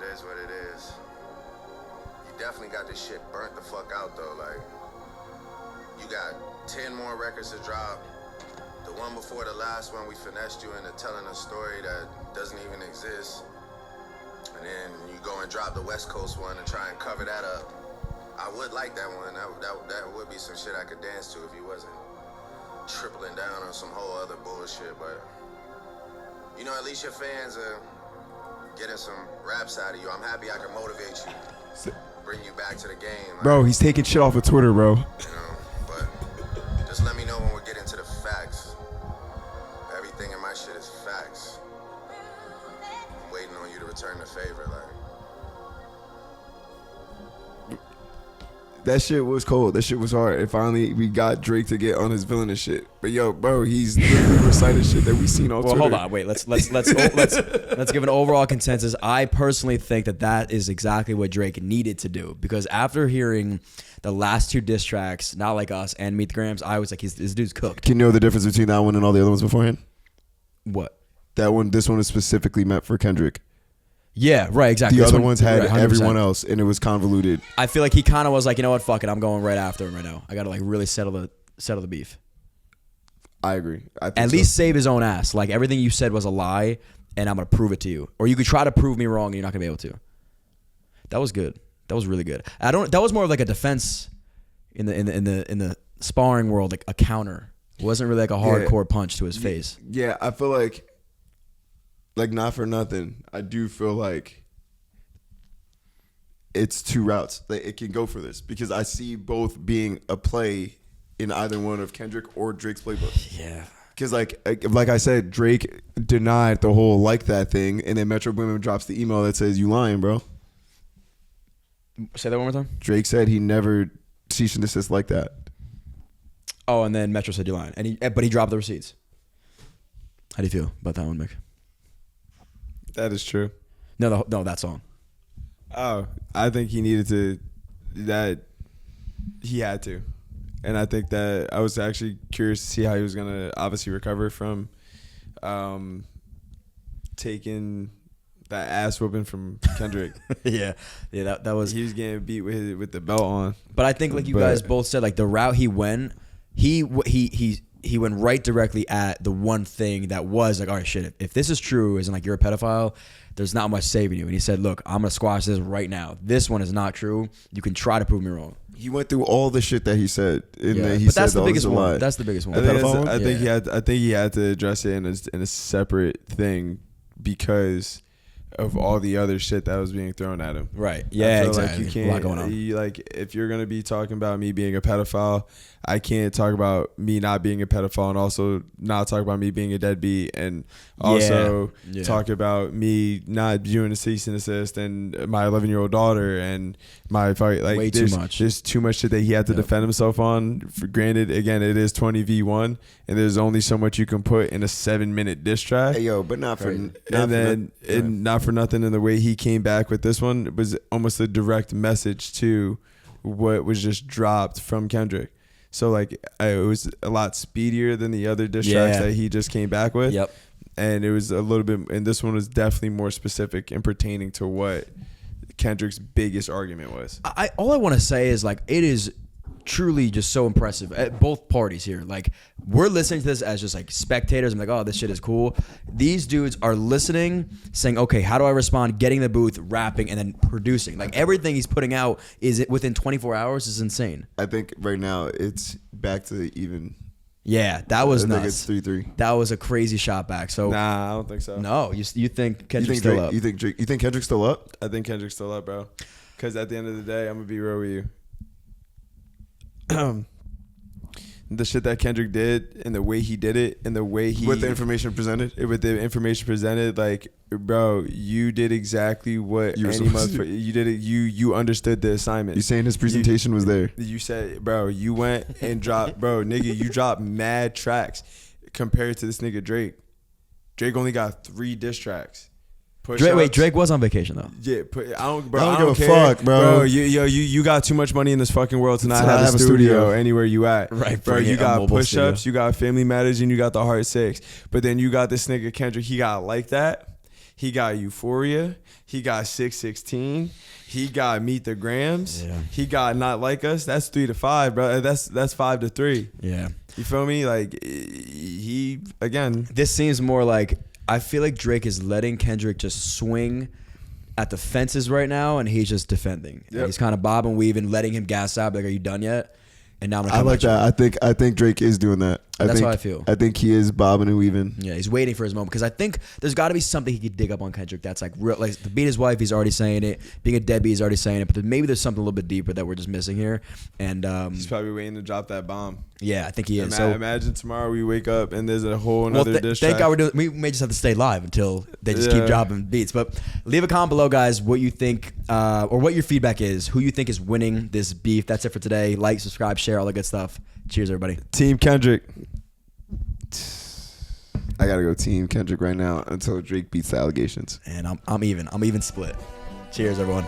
it is what it is. You definitely got this shit burnt the fuck out though. Like, you got 10 more records to drop. The one before the last one, we finessed you into telling a story that doesn't even exist. And then you go and drop the West Coast one and try and cover that up. I would like that one. That would be some shit I could dance to if you wasn't tripling down on some whole other bullshit. But, you know, at least your fans are getting some raps out of you. I'm happy I can motivate you, bring you back to the game. Like, Bro, he's taking shit off of Twitter, bro. you know, but just let me know when we get into the facts. Everything in my shit is facts. I'm waiting on you to return the favor, like. That shit was cold. That shit was hard. And finally, we got Drake to get on his villainous shit. But yo, bro, he's literally reciting shit that we seen on Well, Twitter. hold on, wait. Let's give an overall consensus. I personally think that is exactly what Drake needed to do, because after hearing the last two diss tracks, Not Like Us and Meet the Grahms, I was like, this dude's cooked. Can you know the difference between that one and all the other ones beforehand? What? That one, this one is specifically meant for Kendrick. Yeah, right, exactly. The This other one- ones had right, 100%. everyone else, and it was convoluted. I feel like he kind of was like, you know what, fuck it, I'm going right after him right now. I gotta like really settle the beef. I agree. I think At so. least save his own ass. Like, everything you said was a lie, and I'm gonna prove it to you. Or you could try to prove me wrong, and you're not gonna be able to. That was good. That was really good. That was more of like a defense in the sparring world, like a counter. It wasn't really like a hardcore punch to his face. Yeah, I feel like not for nothing, I do feel like it's two routes that it can go for this, because I see both being a play in either one of Kendrick or Drake's playbook. Yeah. Because like I said, Drake denied the whole like that thing, and then Metro Boomin drops the email that says, "You lying, bro." Say that one more time. Drake said he never cease and desist like that. Oh, and then Metro said you're lying, but he dropped the receipts. How do you feel about that one, Mick? That is true. No, that song. Oh, I think he needed to. That he had to, and I think that I was actually curious to see how he was gonna obviously recover from taking that ass whooping from Kendrick. yeah, that was. He was getting beat with the belt on. But I think, like you guys both said, like the route he went, he went right directly at the one thing that was like, all right, shit. If this is true, as in like you're a pedophile, there's not much saving you. And he said, look, I'm gonna squash this right now. This one is not true. You can try to prove me wrong. He went through all the shit that he said, and Yeah, then he but said that's the all this biggest a one. lie. That's the biggest one. I think, pedophile one? I think he had to address it in a separate thing because of all the other shit that was being thrown at him. Right. I Yeah, feel exactly. Like you A lot can't, going on. like if you're gonna be talking about me being a pedophile, I can't talk about me not being a pedophile and also not talk about me being a deadbeat, and also Yeah. talk about me not doing a cease and desist and my 11-year-old daughter and my fight. Like Way too much. There's too much shit that he had to defend himself on. For granted, again, it is 20v1, and there's only so much you can put in a 7-minute diss track. Hey, yo, but not for Not for nothing, in the way he came back with this one, it was almost a direct message to what was just dropped from Kendrick. So like it was a lot speedier than the other diss tracks that he just came back with. Yep. And it was a little bit, and this one was definitely more specific and pertaining to what Kendrick's biggest argument was. All I want to say is, like, it is truly just so impressive at both parties here. Like, we're listening to this as just like spectators. I'm like, oh, this shit is cool. These dudes are listening, saying, okay, how do I respond? Getting in the booth, rapping, and then producing. Like, everything he's putting out is within 24 hours is insane. I think right now it's back to even. Yeah, that was I nuts. think it's 3-3. That was a crazy shot back. So Nah, I don't think so. no, you think You Kendrick's think still Drake, up? you think Kendrick's still up? I think Kendrick's still up, bro. Because at the end of the day, I'm gonna be real with you. The shit that Kendrick did and the way he did it and the way he With the information presented? like, bro, you did exactly what You were any supposed to. motherfucker, you did it. You understood the assignment. You saying his presentation was there? You said, bro, you went and dropped, bro, nigga, you dropped mad tracks compared to this nigga Drake. Drake only got 3 diss tracks. Drake was on vacation though. Yeah, Drake was on vacation though. Yeah, I don't give a care. fuck, bro. You got too much money in this fucking world to not To have a studio anywhere you at. Right, bro. bring You it, a got mobile push-ups, studio. you got Family Matters, and you got the Heart 6. But then you got this nigga Kendrick. He got Like That. He got Euphoria. He got 616. He got Meet the Grahms. Yeah. He got Not Like Us. That's 3 to 5, bro. That's 5 to 3. Yeah. You feel me? Like he again. This seems more like, I feel like Drake is letting Kendrick just swing at the fences right now, and he's just defending. Yep. He's kind of bobbing, weaving, letting him gas out. Like, are you done yet? And now I'm gonna I come like at you. that. I think Drake is doing that. That's how I feel. I think he is bobbing and weaving. Yeah, he's waiting for his moment because I think there's got to be something he could dig up on Kendrick that's like real. Like to beat his wife, he's already saying it. Being a deadbeat, he's already saying it. But maybe there's something a little bit deeper that we're just missing here. And He's probably waiting to drop that bomb. yeah, I think he is. So Imagine tomorrow we wake up and there's a whole another diss thank track. God we may just have to stay live until they just keep Yeah. dropping beats. But leave a comment below, guys, what you think or what your feedback is. Who you think is winning this beef. That's it for today. Like, subscribe, share, all the good stuff. Cheers, everybody. Team Kendrick. I gotta go Team Kendrick right now until Drake beats the allegations. And I'm even. I'm even split. Cheers, everyone.